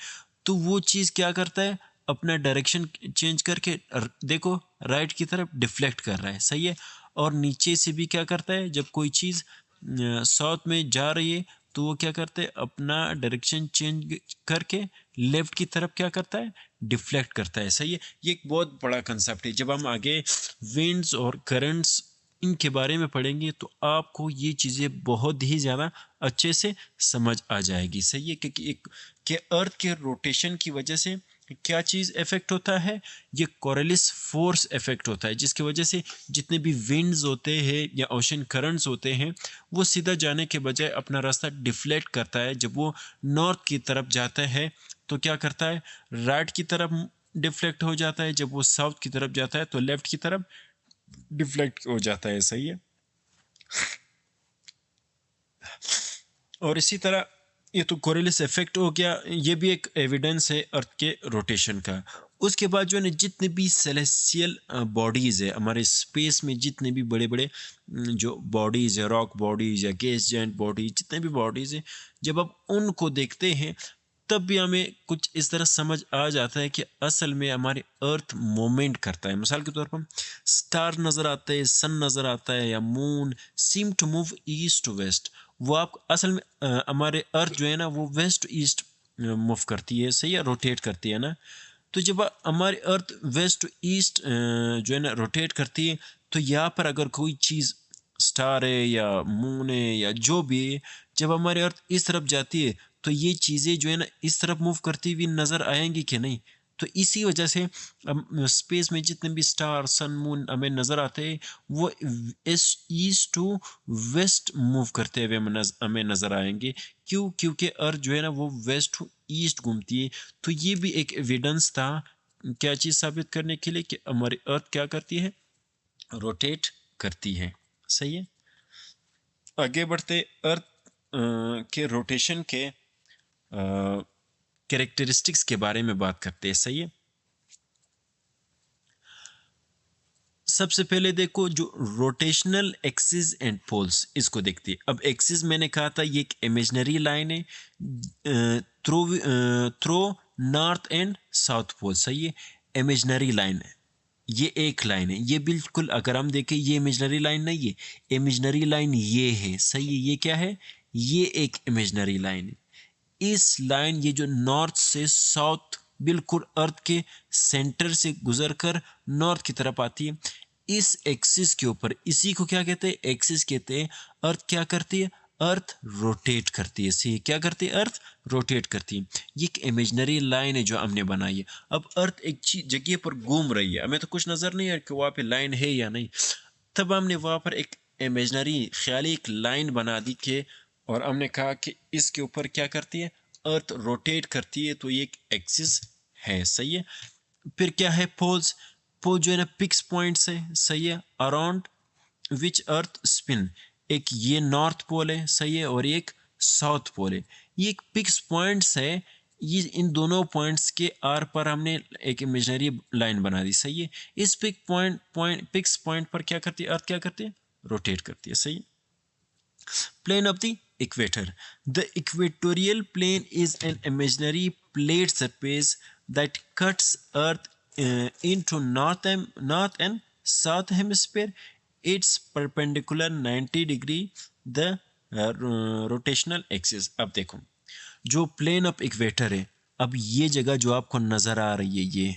तो वो चीज़ क्या करता है, अपना डायरेक्शन चेंज करके देखो राइट की तरफ डिफ्लेक्ट कर रहा है, सही है। और नीचे से भी क्या करता है, जब कोई चीज़ साउथ में जा रही है तो वो क्या करते हैं, अपना डायरेक्शन चेंज करके लेफ्ट की तरफ क्या करता है, डिफ्लेक्ट करता है, सही है। ये एक बहुत बड़ा कंसेप्ट है। जब हम आगे विंड्स और करंट्स इनके बारे में पढ़ेंगे तो आपको ये चीज़ें बहुत ही ज़्यादा अच्छे से समझ आ जाएगी, सही है। क्योंकि एक के अर्थ के रोटेशन की वजह से क्या चीज़ इफेक्ट होता है, ये कोरियलिस फोर्स इफेक्ट होता है, जिसकी वजह से जितने भी विंड्स होते हैं या ओशन करंट्स होते हैं वो सीधा जाने के बजाय अपना रास्ता डिफ्लेक्ट करता है। जब वो नॉर्थ की तरफ जाता है तो क्या करता है, राइट की तरफ डिफ्लेक्ट हो जाता है, जब वो साउथ की तरफ जाता है तो लेफ्ट की तरफ डिफ्लेक्ट हो जाता है, सही है। और इसी तरह ये तो कोरियलिस इफेक्ट हो गया, ये भी एक एविडेंस है अर्थ के रोटेशन का। उसके बाद जो है ना जितने भी सेलेस्टियल बॉडीज़ है हमारे स्पेस में, जितने भी बड़े बड़े जो बॉडीज़ है, रॉक बॉडीज़ या गैस जेंट बॉडीज, जितने भी बॉडीज़ है, जब आप उनको देखते हैं तब भी हमें कुछ इस तरह समझ आ जाता है कि असल में हमारे अर्थ मोमेंट करता है। मिसाल के तौर पर स्टार नज़र आता है, सन नज़र आता है, या moon seem to move east to west. वो आप असल में हमारे अर्थ जो है ना वो वेस्ट ईस्ट मूव करती है, सही है, रोटेट करती है ना। तो जब हमारी अर्थ वेस्ट टू ईस्ट जो है ना रोटेट करती है तो यहाँ पर अगर कोई चीज़ स्टार है या मून है या जो भी है, जब हमारी अर्थ इस तरफ जाती है तो ये चीज़ें जो है ना इस तरफ मूव करती हुई नज़र आएंगी कि नहीं। तो इसी वजह से स्पेस में जितने भी स्टार सन मून हमें नज़र आते हैं वो ईस्ट टू वेस्ट मूव करते हुए हमें नज़र आएंगे। क्यों? क्योंकि अर्थ जो है ना वो वेस्ट टू ईस्ट घूमती है। तो ये भी एक एविडेंस था क्या चीज़ साबित करने के लिए कि हमारी अर्थ क्या करती है, रोटेट करती है। सही है। आगे बढ़ते अर्थ के रोटेशन के कैरेक्टरिस्टिक्स के बारे में बात करते हैं। सही है। सबसे पहले देखो जो रोटेशनल एक्सिस एंड पोल्स, इसको देखते हैं। अब एक्सिस मैंने कहा था ये एक इमेजिनरी लाइन है through north and south pole. सही है। इमेजिनरी लाइन है, ये एक लाइन है। ये बिल्कुल अगर हम देखें ये इमेजिनरी लाइन नहीं है, इमेजिनरी लाइन ये है। सही है। ये क्या है? ये एक इमेजिनरी लाइन है। इस लाइन ये जो नॉर्थ से साउथ बिल्कुल अर्थ के सेंटर से गुजरकर नॉर्थ की तरफ आती है। इस एक्सिस के ऊपर इसी को क्या कहते हैं? एक्सिस कहते हैं। अर्थ क्या करती है? अर्थ रोटेट करती है। सी क्या करती है? अर्थ रोटेट करती है। ये एक इमेजिनरी लाइन है जो हमने बनाई है। अब अर्थ एक जगह पर घूम रही है, हमें तो कुछ नजर नहीं है कि वहाँ पे लाइन है या नहीं। तब हमने वहाँ पर एक इमेजिनरी ख्याली एक लाइन बना दी के और हमने कहा कि इसके ऊपर क्या करती है? अर्थ रोटेट करती है। तो ये एक एक्सिस है। सही है। फिर क्या है? पोल्स। पोल जो है ना फिक्स पॉइंट्स है। सही है। Around which earth spin. एक ये नॉर्थ पोल है। सही है। और एक साउथ पोल है। ये एक फिक्स पॉइंट्स है। ये इन दोनों पॉइंट्स के आर पर हमने एक इमेजिनरी लाइन बना दी। सही है। इस फिक्स पॉइंट पर क्या करती है? अर्थ क्या करती है? रोटेट करती है। सही है। Plane of the equator. The equatorial plane is an imaginary plate surface that cuts Earth into north and south hemisphere. It's perpendicular 90 degree the rotational axis. अब देखो जो प्लेन ऑफ इक्वेटर है, अब ये जगह जो आपको नजर आ रही है ये,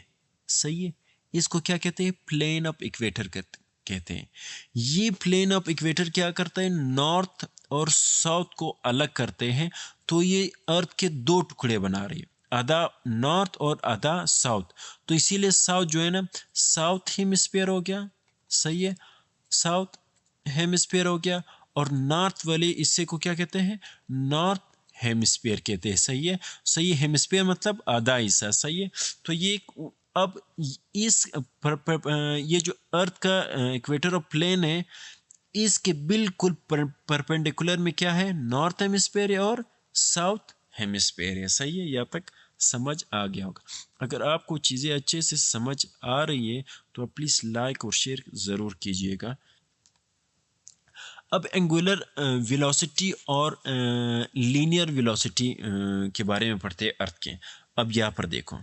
सही है, इसको क्या कहते हैं? प्लेन ऑफ इक्वेटर कहते हैं। ये प्लेन ऑफ इक्वेटर क्या करता है? नॉर्थ और साउथ को अलग करते हैं। तो ये अर्थ के दो टुकड़े बना रही है, आधा नॉर्थ और आधा साउथ। तो इसीलिए साउथ जो है ना साउथ हेमिस्फीयर हो गया। सही है। साउथ हेमिस्फीयर हो गया। और नॉर्थ वाले इससे को क्या कहते हैं? नॉर्थ हेमिस्फीयर कहते हैं। सही है। सही है। हेमिस्फीयर मतलब आधा हिस्सा। सही है। तो ये अब इस ये जो अर्थ का इक्वेटर ऑफ प्लेन है, इसके बिल्कुल परपेंडिकुलर में क्या है? नॉर्थ हेमिस्फीयर है और साउथ हेमिस्फीयर है। सही है। यहाँ तक समझ आ गया होगा। अगर आपको चीज़ें अच्छे से समझ आ रही है तो आप प्लीज़ लाइक और शेयर ज़रूर कीजिएगा। अब एंगुलर वेलोसिटी और लीनियर वेलोसिटी के बारे में पढ़ते हैं अर्थ के। अब यहाँ पर देखो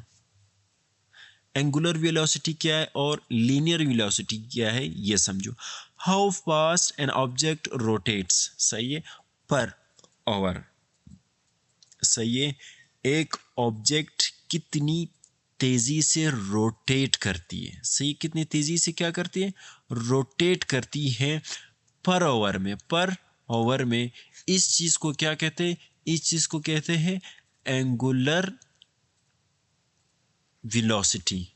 एंगुलर वेलोसिटी क्या है और लीनियर वेलोसिटी क्या है ये समझो। How fast an object rotates. सही है। Per hour. सही है। एक ऑब्जेक्ट कितनी तेजी से रोटेट करती है। सही। कितनी तेजी से क्या करती है? रोटेट करती है पर आवर में। पर आवर में इस चीज को क्या कहते हैं? इस चीज को कहते हैं एंगुलर वेलोसिटी।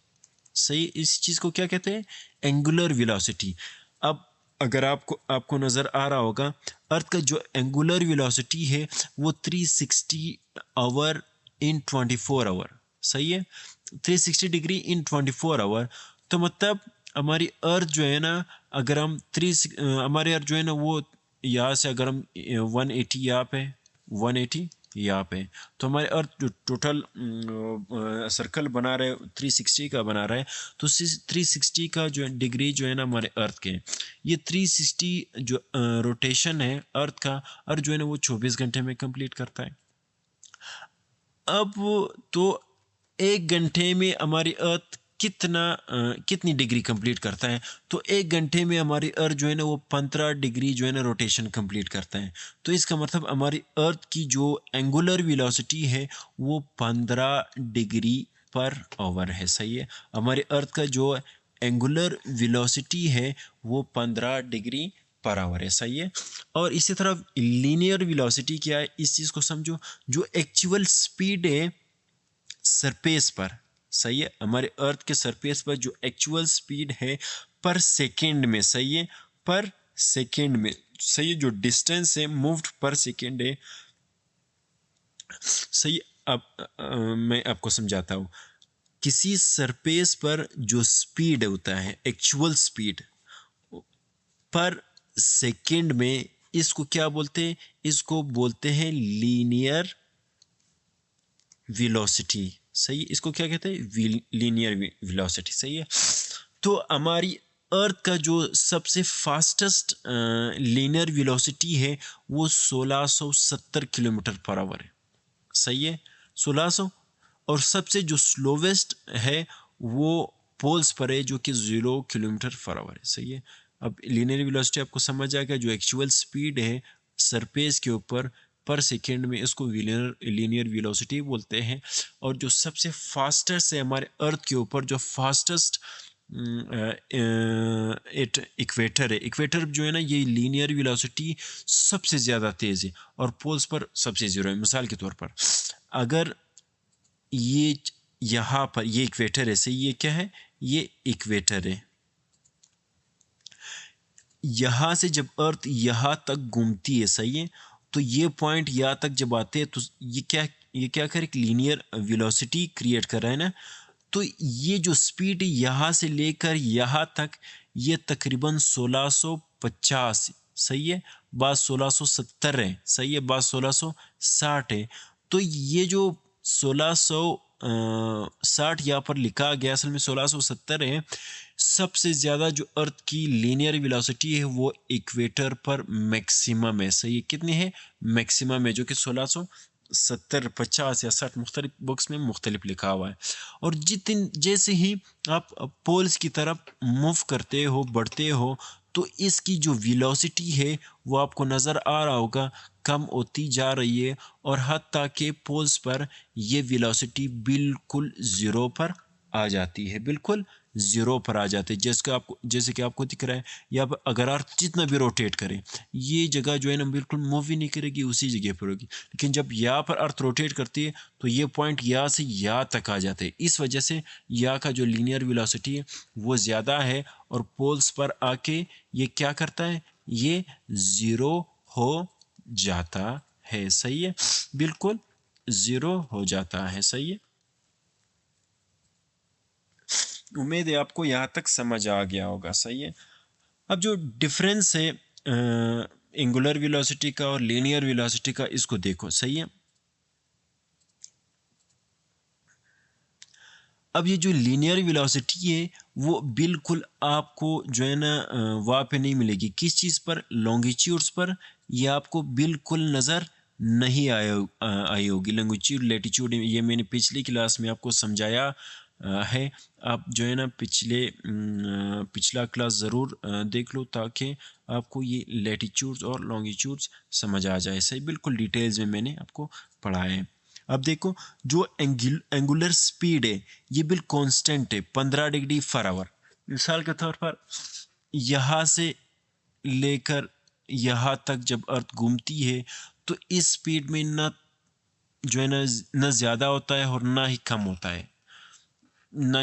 सही। इस चीज को क्या कहते हैं? Angular velocity. अब अगर आपको नजर आ रहा होगा अर्थ का जो एंगुलर वेलोसिटी है वो 360 आवर इन 24 आवर। सही है। 360 डिग्री इन 24 आवर। तो मतलब हमारी अर्थ जो है ना, अगर हम हमारी अर्थ जो है ना वो यहाँ से अगर हम 180 यहाँ पे 180 यहाँ पे, तो हमारे अर्थ जो टोटल सर्कल बना रहे 360 का बना रहा है। तो 360 का जो डिग्री जो है ना हमारे अर्थ के, ये 360 जो रोटेशन है अर्थ का, अर्थ जो है ना वो 24 घंटे में कंप्लीट करता है। अब तो एक घंटे में हमारी अर्थ कितनी डिग्री कंप्लीट करता है? तो एक घंटे में हमारी अर्थ जो है ना वो 15 डिग्री जो है ना रोटेशन कंप्लीट करता है। तो इसका मतलब हमारी अर्थ की जो एंगुलर वेलोसिटी है वो 15 डिग्री पर आवर है। सही है। हमारी अर्थ का जो एंगुलर वेलोसिटी है वो 15 डिग्री पर आवर है, सही है। और इसी तरह लीनियर वेलोसिटी क्या है, इस चीज़ को समझो, जो एक्चुअल स्पीड है सरफेस पर, सही है, हमारे अर्थ के सरफेस पर जो एक्चुअल स्पीड है पर सेकेंड में, सही है, पर सेकेंड में, सही है, जो डिस्टेंस है मूव्ड पर सेकेंड है, सही। अब मैं आपको समझाता हूँ। किसी सरफेस पर जो स्पीड होता है, एक्चुअल स्पीड पर सेकेंड में, इसको क्या बोलते हैं, इसको बोलते हैं लीनियर वेलोसिटी, सही है। इसको क्या कहते हैं, लीनियर वेलोसिटी, सही है। तो हमारी अर्थ का जो सबसे फास्टेस्ट लीनियर वेलोसिटी है वो 1670 किलोमीटर पर आवर है, सही है, 1600। और सबसे जो स्लोवेस्ट है वो पोल्स पर है, जो कि 0 किलोमीटर पर आवर है, सही है। अब लीनियर वेलोसिटी आपको समझ आएगा, जो एक्चुअल स्पीड है सरफेस के ऊपर पर सेकेंड में, इसको लीनियर वेलोसिटी बोलते हैं। और जो सबसे फास्टेस्ट है हमारे अर्थ के ऊपर, जो फास्टेस्ट इक्वेटर है, इक्वेटर जो है ना, ये लीनियर वेलोसिटी सबसे ज़्यादा तेज़ है, और पोल्स पर सबसे ज़ीरो है। मिसाल के तौर पर, अगर ये यहाँ पर ये इक्वेटर है, सही, ये क्या है, ये इक्वेटर है। यहाँ से जब अर्थ यहाँ तक घूमती है, सही है, तो ये पॉइंट यहाँ तक जब आते हैं तो ये क्या कर एक लीनियर वेलोसिटी क्रिएट कर रहा है ना। तो ये जो स्पीड यहाँ से लेकर यहाँ तक, ये तकरीबन 1650, सही है, बात 1670 है, सही है, बात 1660 है। तो ये जो 1660 यहाँ पर लिखा गया, असल में 1670 है। सबसे ज़्यादा जो अर्थ की लीनियर वेलोसिटी है वो इक्वेटर पर मैक्सिमम है, सही है, कितनी है, मैक्सिमम है, जो कि 1670, 50 या 60, मुख्तलिफ बुक्स में मुख्तलिफ लिखा हुआ है। और जैसे ही आप पोल्स की तरफ मूव करते हो, बढ़ते हो, तो इसकी जो वेलोसिटी है वो आपको नज़र आ रहा होगा कम होती जा रही है, और हत्ता के पोल्स पर ये वेलोसिटी बिल्कुल ज़ीरो पर आ जाती है, बिल्कुल ज़ीरो पर आ जाते हैं। जैसे कि आपको दिख रहा है, या अगर अर्थ जितना भी रोटेट करे, ये जगह जो है ना बिल्कुल मूव ही नहीं करेगी, उसी जगह पर होगी। लेकिन जब यहाँ पर अर्थ रोटेट करती है तो ये पॉइंट यहाँ से यहाँ तक आ जाते हैं। इस वजह से यहाँ का जो लीनियर वेलोसिटी है वो ज़्यादा है, और पोल्स पर आके ये क्या करता है, ये ज़ीरो हो जाता है, सही है, बिल्कुल ज़ीरो हो जाता है, सही है। उम्मीद है आपको यहाँ तक समझ आ गया होगा, सही है। अब जो डिफरेंस है एंगुलर वेलोसिटी का और लीनियर वेलोसिटी का, इसको देखो, सही है। अब ये जो लीनियर वेलोसिटी है वो बिल्कुल आपको जो है ना वहाँ पे नहीं मिलेगी, किस चीज़ पर, लॉन्गिट्यूड्स पर, ये आपको बिल्कुल नज़र नहीं आई होगी। लॉन्गिट्यूड, लैटिट्यूड, ये मैंने पिछली क्लास में आपको समझाया है। आप जो है ना पिछला क्लास ज़रूर देख लो, ताकि आपको ये लैटिट्यूड्स और लॉन्गिट्यूड्स समझ आ जाए, सही, बिल्कुल डिटेल्स में मैंने आपको पढ़ाया है। अब देखो, जो एंगुलर स्पीड है ये बिल्कुल कांस्टेंट है, 15 डिग्री पर आवर। मिसाल के तौर पर, यहाँ से लेकर यहाँ तक जब अर्थ घूमती है, तो इस स्पीड में ना जो है ना ज़्यादा होता है और ना ही कम होता है। ना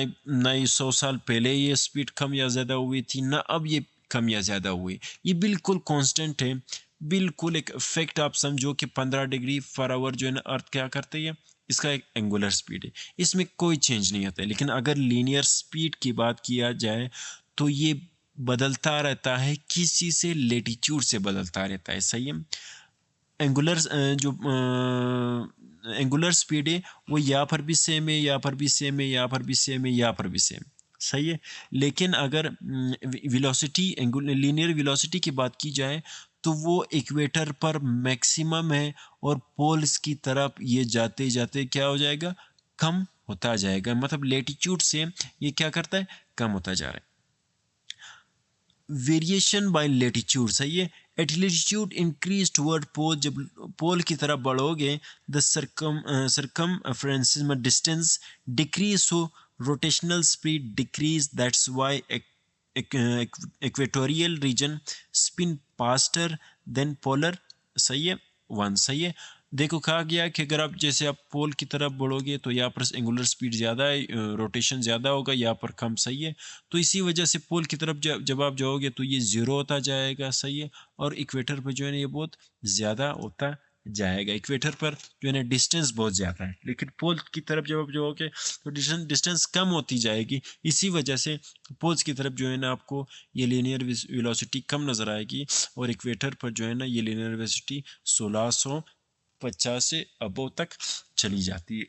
ही 100 साल पहले ये स्पीड कम या ज़्यादा हुई थी, ना अब ये कम या ज़्यादा हुई, ये बिल्कुल कांस्टेंट है। बिल्कुल एक फैक्ट आप समझो कि 15 डिग्री पर आवर जो है ना अर्थ क्या करती है, इसका एक एंगुलर स्पीड है, इसमें कोई चेंज नहीं आता है। लेकिन अगर लीनियर स्पीड की बात किया जाए तो ये बदलता रहता है, किसी से लेटीट्यूड से बदलता रहता है, सही है। एंगुलर जो एंगुलर स्पीड है वो यहाँ पर भी सेम है, यहाँ पर भी सेम है, यहाँ पर भी सेम है, यहाँ पर भी सेम, सही है। लेकिन अगर वेलोसिटी, लीनियर वेलोसिटी की बात की जाए तो वो इक्वेटर पर मैक्सिमम है, और पोल्स की तरफ ये जाते जाते क्या हो जाएगा, कम होता जाएगा। मतलब लेटीट्यूड से ये क्या करता है, कम होता जा रहा है। वेरिएशन बाय लेटीट्यूड, सही है। एट लेटीट्यूड इंक्रीज टुवर्ड पोल, जब पोल की तरफ बढ़ोगे द सरकमफ्रेंस में डिस्टेंस डिक्रीज, हो rotational speed decrease, that's why equatorial region spin faster than polar, सही है, 1, सही है। देखो कहा गया कि अगर आप जैसे आप पोल की तरफ बढ़ोगे तो यहाँ पर एंगुलर स्पीड ज़्यादा है, रोटेशन ज़्यादा होगा, यहाँ पर कम, सही है। तो इसी वजह से पोल की तरफ जब आप जाओगे तो ये ज़ीरो होता जाएगा, सही है। और इक्वेटर पर जो है ना ये बहुत ज़्यादा होता जाएगा। इक्वेटर पर जो है ना डिस्टेंस बहुत ज़्यादा है, लेकिन पोल की तरफ जब आप जाओगे तो डिस्टेंस कम होती जाएगी। इसी वजह से पोल्स की तरफ जो है ना आपको ये लीनियर वेलोसिटी कम नज़र आएगी, और इक्वेटर पर जो है ना ये लीनियर वेलोसिटी 1650 से अबव तक चली जाती है।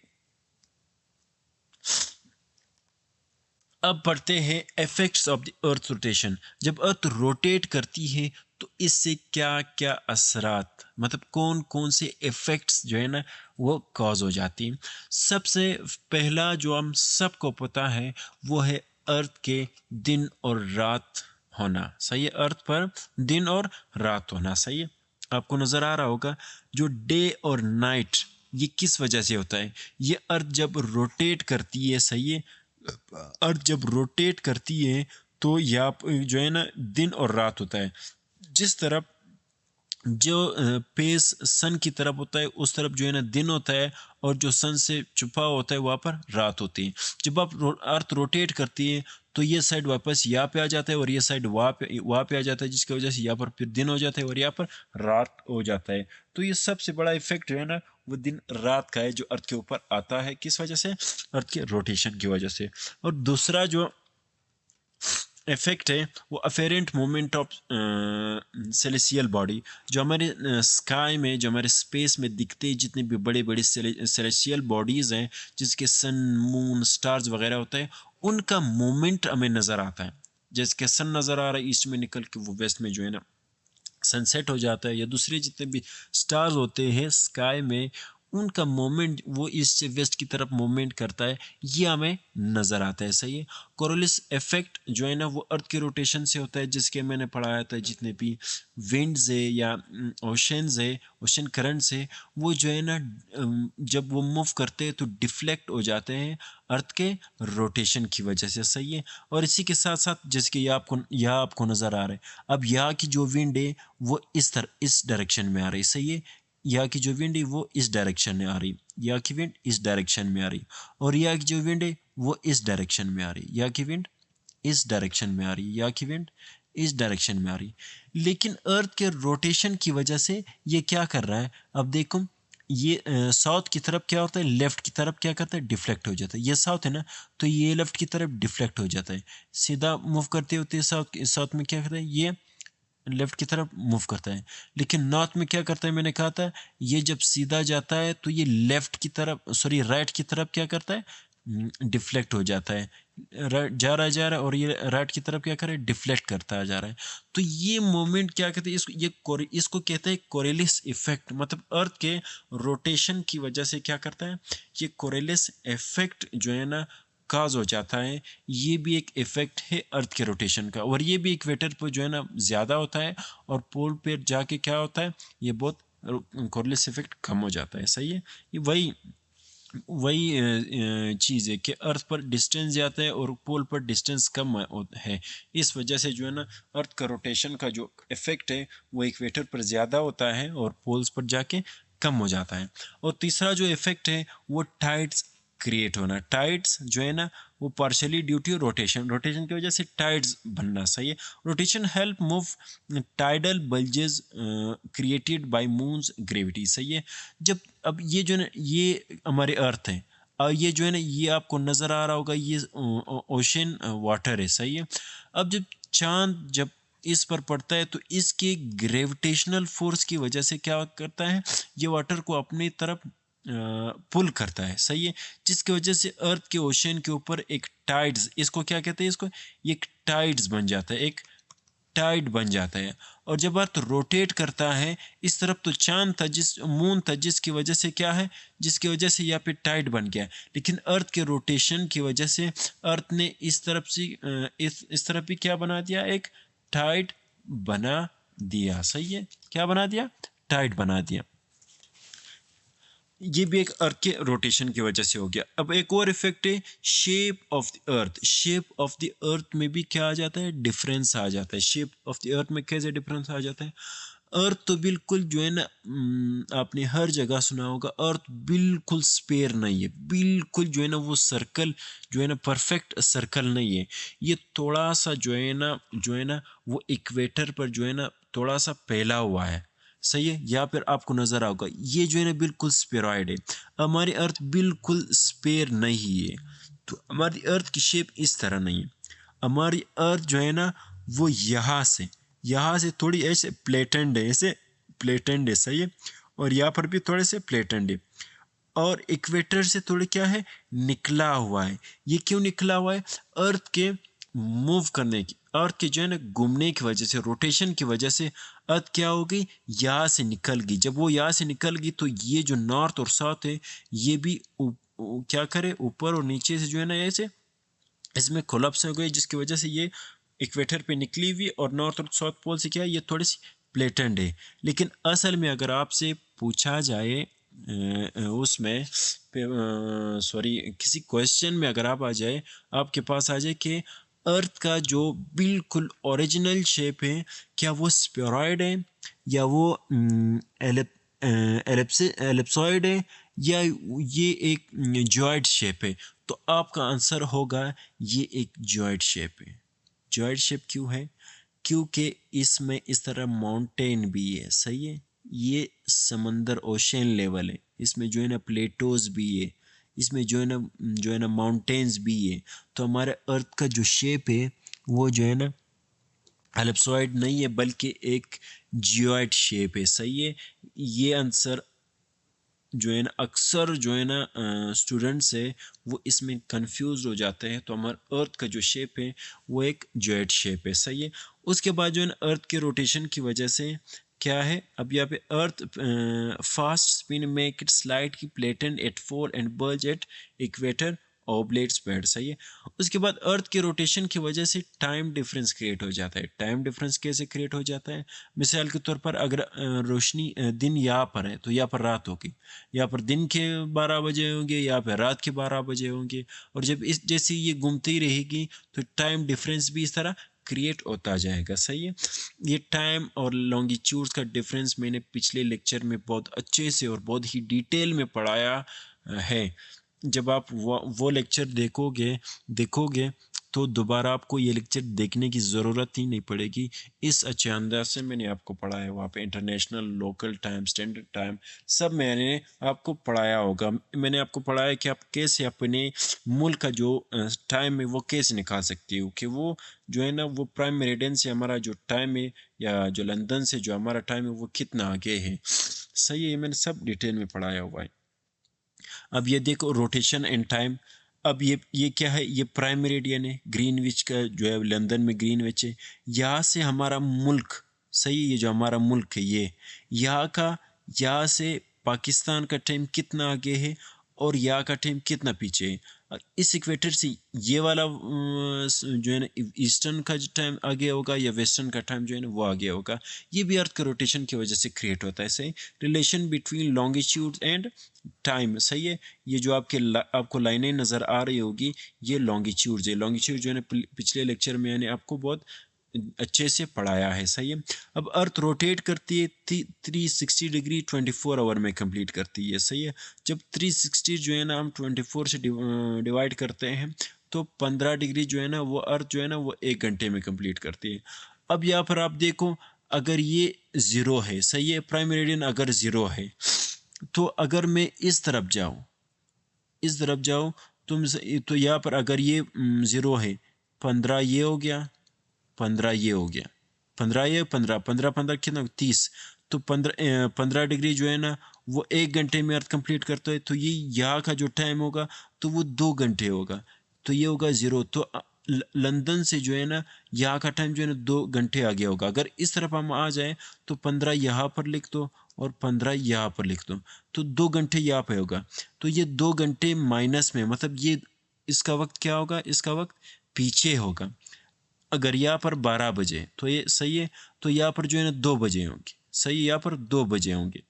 अब पढ़ते हैं effects of the earth rotation. जब अर्थ रोटेट करती है तो इससे क्या क्या असरात, मतलब कौन कौन से इफेक्ट्स जो है ना वो कॉज हो जाती हैं। सबसे पहला जो हम सबको पता है वो है अर्थ के दिन और रात होना, सही है। अर्थ पर दिन और रात होना, सही है। आपको नज़र आ रहा होगा जो डे और नाइट ये किस वजह से होता है। ये अर्थ जब रोटेट करती है, सही है, अर्थ जब रोटेट करती है तो यहाँ जो है ना दिन और रात होता है। जिस तरफ जो पेस सन की तरफ होता है उस तरफ जो है ना दिन होता है, और जो सन से छुपा होता है वहाँ पर रात होती है। जब आप अर्थ रोटेट करती है तो ये साइड वापस यहाँ पे आ जाता है और ये साइड वहाँ पे आ जाता है, जिसकी वजह से यहाँ पर फिर दिन हो जाता है और यहाँ पर रात हो जाता है। तो ये सबसे बड़ा इफेक्ट जो है ना वो दिन रात का है, जो अर्थ के ऊपर आता है। किस वजह से? अर्थ के रोटेशन की वजह से। और दूसरा जो इफेक्ट है वो afferent movement of celestial body. जो हमारे स्काई में, जो हमारे स्पेस में दिखते हैं जितने भी बड़े बड़े सेलेसियल बॉडीज़ हैं, जिसके सन, मून, स्टार्स वगैरह होते हैं, उनका मूवमेंट हमें नज़र आता है। जैसे कि सन नज़र आ रहा है ईस्ट में निकल के, वो वेस्ट में जो है ना सनसेट हो जाता है, या दूसरे जितने भी स्टार्स होते हैं स्काई में उनका मोमेंट वो ईस्ट से वेस्ट की तरफ मूवमेंट करता है, ये हमें नज़र आता है, सही है। कोरोलिस इफेक्ट जो है ना वो अर्थ के रोटेशन से होता है, जिसके मैंने पढ़ाया था जितने भी विंड्स है या ओशंस है, ओशन करंट्स है, वो जो है ना जब वो मूव करते हैं तो डिफ्लेक्ट हो जाते हैं अर्थ के रोटेशन की वजह से, सही है। और इसी के साथ साथ जैसे कि यहाँ आपको नज़र आ रहा है, अब यहाँ की जो विंड है वो इस डायरेक्शन में आ रही, सही है। यहाँ की जो विंड है वो इस डायरेक्शन में आ रही, यहाँ की विंड इस डायरेक्शन में आ रही, और यहाँ की जो विंड है वो इस डायरेक्शन में आ रही, यहाँ की विंड इस डायरेक्शन में आ रही, यहाँ की विंड इस डायरेक्शन में आ रही। लेकिन अर्थ के रोटेशन की वजह से ये क्या कर रहा है, अब देखो ये साउथ की तरफ क्या होता है, लेफ्ट की तरफ क्या करता है, डिफ्लेक्ट हो जाता है। ये साउथ है ना, तो ये लेफ्ट की तरफ डिफ्लेक्ट हो जाता है। सीधा मूव करते होते साउथ में क्या करता है, ये लेफ्ट की तरफ मूव करता है। लेकिन नॉर्थ में क्या करता है, मैंने कहा था ये जब सीधा जाता है तो ये लेफ्ट की तरफ, सॉरी राइट की तरफ क्या करता है, डिफ्लेक्ट हो जाता है। राइट जा रहा है और ये राइट की तरफ क्या कर रहा है, डिफ्लेक्ट करता जा रहा है। तो ये मोमेंट क्या कहते हैं, इसको कहते हैं कोरेलिस इफेक्ट। मतलब अर्थ के रोटेशन की वजह से क्या करता है, ये कोरेलिस इफेक्ट जो है ना काज हो जाता है। ये भी एक इफेक्ट है अर्थ के रोटेशन का, और ये भी इक्वेटर पर जो है ना ज़्यादा होता है, और पोल पे जाके क्या होता है, ये बहुत कोरिलेस इफेक्ट कम हो जाता है, सही है। ये वही चीज़ है कि अर्थ पर डिस्टेंस ज़्यादा है और पोल पर डिस्टेंस कम है। इस वजह से जो है ना अर्थ का रोटेशन का जो इफेक्ट है वो इक्वेटर पर ज़्यादा होता है और पोल्स पर जाके कम हो जाता है। और तीसरा जो इफेक्ट है वो टाइड्स क्रिएट होना। टाइड्स जो है ना वो पार्शियली ड्यू टू रोटेशन की वजह से टाइड्स बनना, सही है। Rotation help move tidal bulges created by moons gravity, सही है। जब अब ये जो है ना ये हमारे अर्थ है, और ये जो है ना ये आपको नज़र आ रहा होगा ये ओशन वाटर है, सही है। अब जब चांद जब इस पर पड़ता है तो इसके ग्रेविटेशनल फोर्स की वजह से क्या करता है, ये वाटर को अपनी तरफ पुल करता है, सही है। जिसकी वजह से अर्थ के ओशन के ऊपर एक टाइड्स, इसको क्या कहते हैं, इसको एक टाइड्स बन जाता है, एक टाइड बन जाता है। और जब अर्थ रोटेट करता है इस तरफ तो चांद था, मून था, जिसकी वजह से क्या है, जिसकी वजह से यहाँ पे टाइड बन गया। लेकिन अर्थ के रोटेशन की वजह से अर्थ ने इस तरफ से इस तरफ भी क्या बना दिया, एक टाइड बना दिया, सही है। क्या बना दिया, टाइड बना दिया। ये भी एक अर्थ के रोटेशन की वजह से हो गया। अब एक और इफेक्ट है shape of the earth. Shape of the earth में भी क्या आ जाता है, डिफरेंस आ जाता है। शेप ऑफ द अर्थ में कैसे डिफरेंस आ जाता है, अर्थ तो बिल्कुल जो है ना, आपने हर जगह सुना होगा, अर्थ बिल्कुल स्पेयर नहीं है, बिल्कुल जो है ना वो सर्कल जो है ना परफेक्ट सर्कल नहीं है। ये थोड़ा सा जो है ना वो इक्वेटर पर जो है ना थोड़ा सा फैला हुआ है, सही है। या फिर आपको नजर आओगा ये जो है ना बिल्कुल स्पेरॉइड है। हमारी अर्थ बिल्कुल स्पेयर नहीं है, तो हमारी अर्थ की शेप इस तरह नहीं है। हमारी अर्थ जो है ना वो यहाँ से थोड़ी ऐसे प्लेटेंड है, ऐसे प्लेटेंड है, सही है। और यहाँ पर भी थोड़े से प्लेटेंड है, और इक्वेटर से थोड़ी क्या है, निकला हुआ है। ये क्यों निकला हुआ है, अर्थ के मूव करने की, अर्थ के जो है ना घूमने की वजह से, रोटेशन की वजह से अर्थ क्या हो गई, यहाँ से निकल गई। जब वो यहाँ से निकल गई तो ये जो नॉर्थ और साउथ है ये भी क्या करे, ऊपर और नीचे से जो है ना ऐसे इसमें कोलैप्स हो गई, जिसकी वजह से ये इक्वेटर पे निकली हुई, और नॉर्थ और साउथ पोल से क्या है, ये थोड़ी सी प्लेटेंड है। लेकिन असल में अगर आपसे पूछा जाए उसमें सॉरी किसी क्वेश्चन में अगर आप आ जाए, आपके पास आ जाए कि अर्थ का जो बिल्कुल ओरिजिनल शेप है, क्या वो स्फेरॉइड है, या वो एलिप्सॉइड है, या ये एक जॉइड शेप है, तो आपका आंसर होगा ये एक जॉइड शेप है। जॉइड शेप क्यों है, क्योंकि इसमें इस तरह माउंटेन भी है, सही है। ये समंदर ओशन लेवल है, इसमें जो है ना प्लेटोज भी है, इसमें जो है ना माउंटेन्स भी है। तो हमारे अर्थ का जो शेप है वो जो है ना एलिप्सॉइड नहीं है, बल्कि एक जियोइड शेप है, सही है। ये आंसर जो है ना अक्सर जो है ना स्टूडेंट्स है वो इसमें कंफ्यूज हो जाते हैं। तो हमारा अर्थ का जो शेप है वो एक जियोइड शेप है, सही है। उसके बाद जो है ना अर्थ के रोटेशन की वजह से क्या है, अब यहाँ पे earth fast spin make it slide की flattened at four and bulge at equator oblate spread, सही है। उसके बाद अर्थ के रोटेशन की वजह से टाइम डिफरेंस क्रिएट हो जाता है। टाइम डिफरेंस कैसे क्रिएट हो जाता है, मिसाल के तौर पर अगर रोशनी दिन यहाँ पर है तो यहाँ पर रात होगी, यहाँ पर दिन के 12 बजे होंगे, यहाँ पर रात के 12 बजे होंगे। और जब इस जैसे ये घूमती रहेगी तो टाइम डिफरेंस भी इस तरह क्रिएट होता जाएगा, सही है। ये टाइम और लॉन्गिट्यूड्स का डिफरेंस मैंने पिछले लेक्चर में बहुत अच्छे से और बहुत ही डिटेल में पढ़ाया है। जब आप वो लेक्चर देखोगे तो दोबारा आपको ये लेक्चर देखने की ज़रूरत ही नहीं पड़ेगी। इस अच्छे अंदाज से मैंने आपको पढ़ाया है, वहाँ पे international, local time, standard time सब मैंने आपको पढ़ाया होगा। मैंने आपको पढ़ाया कि आप कैसे अपने मुल्क का जो टाइम है वो कैसे निकाल सकते हो, कि वो जो है ना वो प्राइम मेरिडियन से हमारा जो टाइम है, या जो लंदन से जो हमारा टाइम है वो कितना आगे है, सही है। मैंने सब डिटेल में पढ़ाया हुआ है। अब ये देखो रोटेशन एंड टाइम। अब ये क्या है, ये प्राइम मेरिडियन है, ग्रीनविच का जो है लंदन में ग्रीनविच है। यहाँ से हमारा मुल्क, सही, ये जो हमारा मुल्क है ये यहाँ से पाकिस्तान का टाइम कितना आगे है, और यहाँ का टाइम कितना पीछे है। इस इक्वेटर से ये वाला जो है ना ईस्टर्न का जो टाइम आगे होगा, या वेस्टर्न का टाइम जो है ना वो आगे होगा। ये भी अर्थ के रोटेशन की वजह से क्रिएट होता है, सही। Relation between longitude and time, सही है। ये जो आपको लाइनें नज़र आ रही होगी ये लॉन्गिट्यूड है। लॉन्गिट्यूड जो है ना पिछले लेक्चर में मैंने आपको बहुत अच्छे से पढ़ाया है, सही है। अब अर्थ रोटेट करती है 360 डिग्री 24 आवर में कंप्लीट करती है, सही है। जब 360 जो है ना हम 24 से डिवाइड करते हैं तो 15 डिग्री जो है ना वो अर्थ जो है ना वो 1 घंटे में कंप्लीट करती है। अब यहाँ पर आप देखो, अगर ये ज़ीरो है, सही है, प्राइम मेरिडियन अगर ज़ीरो है, तो अगर मैं इस तरफ जाऊँ तो यहाँ पर अगर ये ज़ीरो है, 15 ये हो गया, 15 ये हो गया, 15 ये 15 15 15 कितना 30। तो 15 डिग्री जो है ना वो 1 घंटे में अर्थ कंप्लीट करता है। तो ये यहाँ का जो टाइम होगा तो वो 2 घंटे होगा, तो ये होगा ज़ीरो। तो लंदन से जो है ना यहाँ का टाइम जो है ना 2 घंटे आगे होगा। अगर इस तरफ हम आ जाएं तो 15 यहाँ पर लिख दो और 15 यहाँ पर लिख दो, तो 2 घंटे यहाँ पे होगा। तो ये 2 घंटे माइनस में, मतलब ये इसका वक्त क्या होगा, इसका वक्त पीछे होगा। अगर यहाँ पर 12 बजे तो ये सही है, तो यहाँ पर जो है ना 2 बजे होंगे, सही है, यहाँ पर 2 बजे होंगे।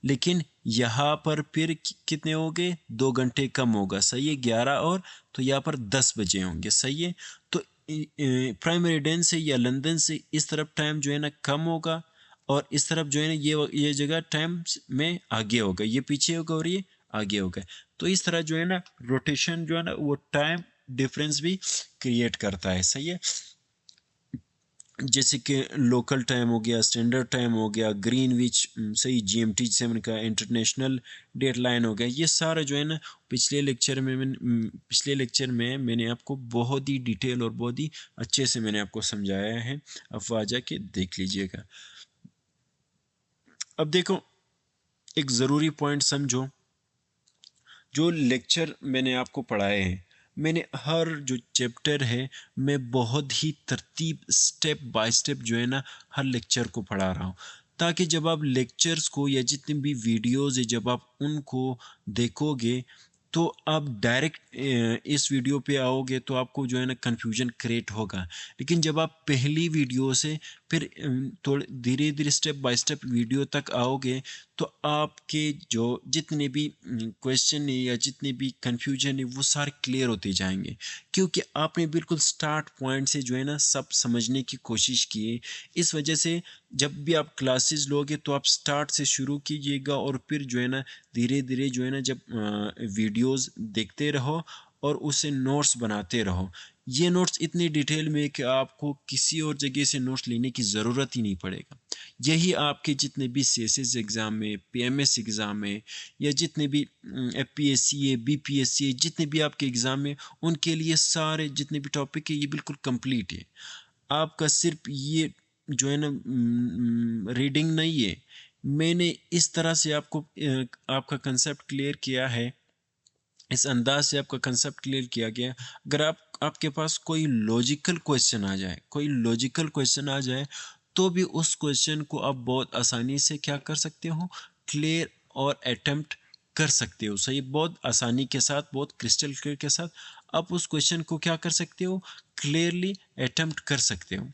लेकिन यहाँ पर फिर कितने हो गए, 2 घंटे कम होगा, सही है, 11 और, तो यहाँ पर 10 बजे होंगे, सही है। तो प्राइम मेरिडियन से या लंदन से इस तरफ टाइम जो है ना कम होगा, और इस तरफ जो है ना ये जगह टाइम में आगे होगा, ये पीछे होगा और ये आगे होगा। तो इस तरह जो है ना रोटेशन जो है ना वो टाइम डिफरेंस भी क्रिएट करता है, सही है। जैसे कि लोकल टाइम हो गया, स्टैंडर्ड टाइम हो गया, ग्रीनविच, सही, जीएमटी जिसे मैंने कहा, इंटरनेशनल डेट लाइन हो गया, ये सारा जो है ना पिछले लेक्चर में मैंने आपको बहुत ही डिटेल और बहुत ही अच्छे से मैंने आपको समझाया है। अब वहाँ जाके देख लीजिएगा। अब देखो, एक ज़रूरी पॉइंट समझो, जो लेक्चर मैंने आपको पढ़ाए हैं, मैंने हर जो चैप्टर है मैं बहुत ही तरतीब स्टेप बाय स्टेप जो है ना हर लेक्चर को पढ़ा रहा हूँ, ताकि जब आप लेक्चर्स को या जितने भी वीडियोस है जब आप उनको देखोगे तो आप डायरेक्ट इस वीडियो पे आओगे तो आपको जो है ना कन्फ्यूजन क्रिएट होगा। लेकिन जब आप पहली वीडियो से फिर थोड़े धीरे धीरे स्टेप बाय स्टेप वीडियो तक आओगे तो आपके जो जितने भी क्वेश्चन है या जितने भी कन्फ्यूजन है वो सारे क्लियर होते जाएंगे, क्योंकि आपने बिल्कुल स्टार्ट पॉइंट से जो है ना सब समझने की कोशिश की है। इस वजह से जब भी आप क्लासेस लोगे तो आप स्टार्ट से शुरू कीजिएगा और फिर जो है ना धीरे धीरे जो है ना जब वीडियोस देखते रहो और उसे नोट्स बनाते रहो। ये नोट्स इतनी डिटेल में है कि आपको किसी और जगह से नोट्स लेने की ज़रूरत ही नहीं पड़ेगा। यही आपके जितने भी सीएसएस एग्ज़ाम में, पीएमएस एग्ज़ाम में, या जितने भी एफपीएससी है, बीपीएससी है, जितने भी आपके एग्ज़ाम है, उनके लिए सारे जितने भी टॉपिक है ये बिल्कुल कंप्लीट है। आपका सिर्फ ये जो है ना रीडिंग नहीं है, मैंने इस तरह से आपको आपका कंसेप्ट क्लियर किया है, इस अंदाज से आपका कंसेप्ट क्लियर किया गया। अगर आपके पास कोई लॉजिकल क्वेश्चन आ जाए, कोई लॉजिकल क्वेश्चन आ जाए, तो भी उस क्वेश्चन को आप बहुत आसानी से क्या कर सकते हो, क्लियर और अटेम्प्ट कर सकते हो, सही, बहुत आसानी के साथ, बहुत क्रिस्टल क्लियर के साथ आप उस क्वेश्चन को क्या कर सकते हो, क्लियरली अटेम्प्ट कर सकते हो।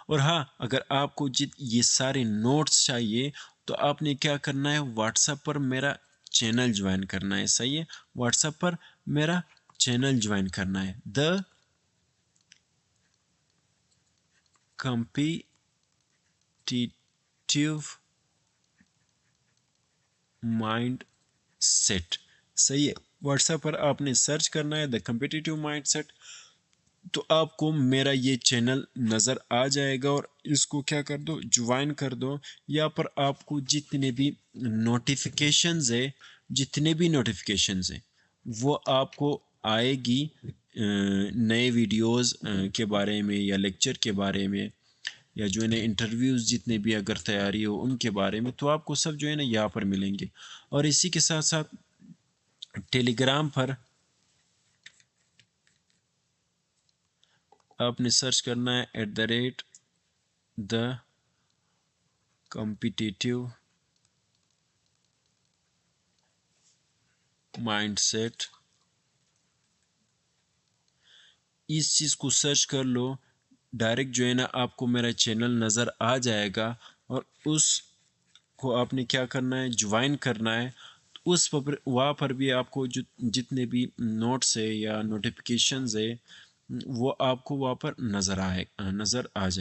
और हाँ, अगर आपको ये सारे नोट्स चाहिए तो आपने क्या करना है, व्हाट्सएप पर मेरा चैनल ज्वाइन करना है, सही है, व्हाट्सएप पर मेरा चैनल ज्वाइन करना है, द कॉम्पिटिटिव माइंड सेट, सही है, व्हाट्सएप पर आपने सर्च करना है द कॉम्पिटिटिव माइंड सेट, तो आपको मेरा ये चैनल नज़र आ जाएगा और इसको क्या कर दो, ज्वाइन कर दो। यहाँ पर आपको जितने भी नोटिफिकेशंस है, जितने भी नोटिफिकेशंस हैं वो आपको आएगी नए वीडियोस के बारे में या लेक्चर के बारे में, या जो है ना इंटरव्यूज़ जितने भी अगर तैयारी हो उनके बारे में, तो आपको सब जो है ना यहाँ पर मिलेंगे। और इसी के साथ साथ टेलीग्राम पर आपने सर्च करना है @the कॉम्पिटिटिव माइंडसेट, इस चीज़ को सर्च कर लो, डायरेक्ट जो है ना आपको मेरा चैनल नज़र आ जाएगा और उसको आपने क्या करना है, ज्वाइन करना है। उस पर वहाँ पर भी आपको जो जितने भी नोट्स है या नोटिफिकेशंस है वो आपको वहाँ पर नज़र आ जाए।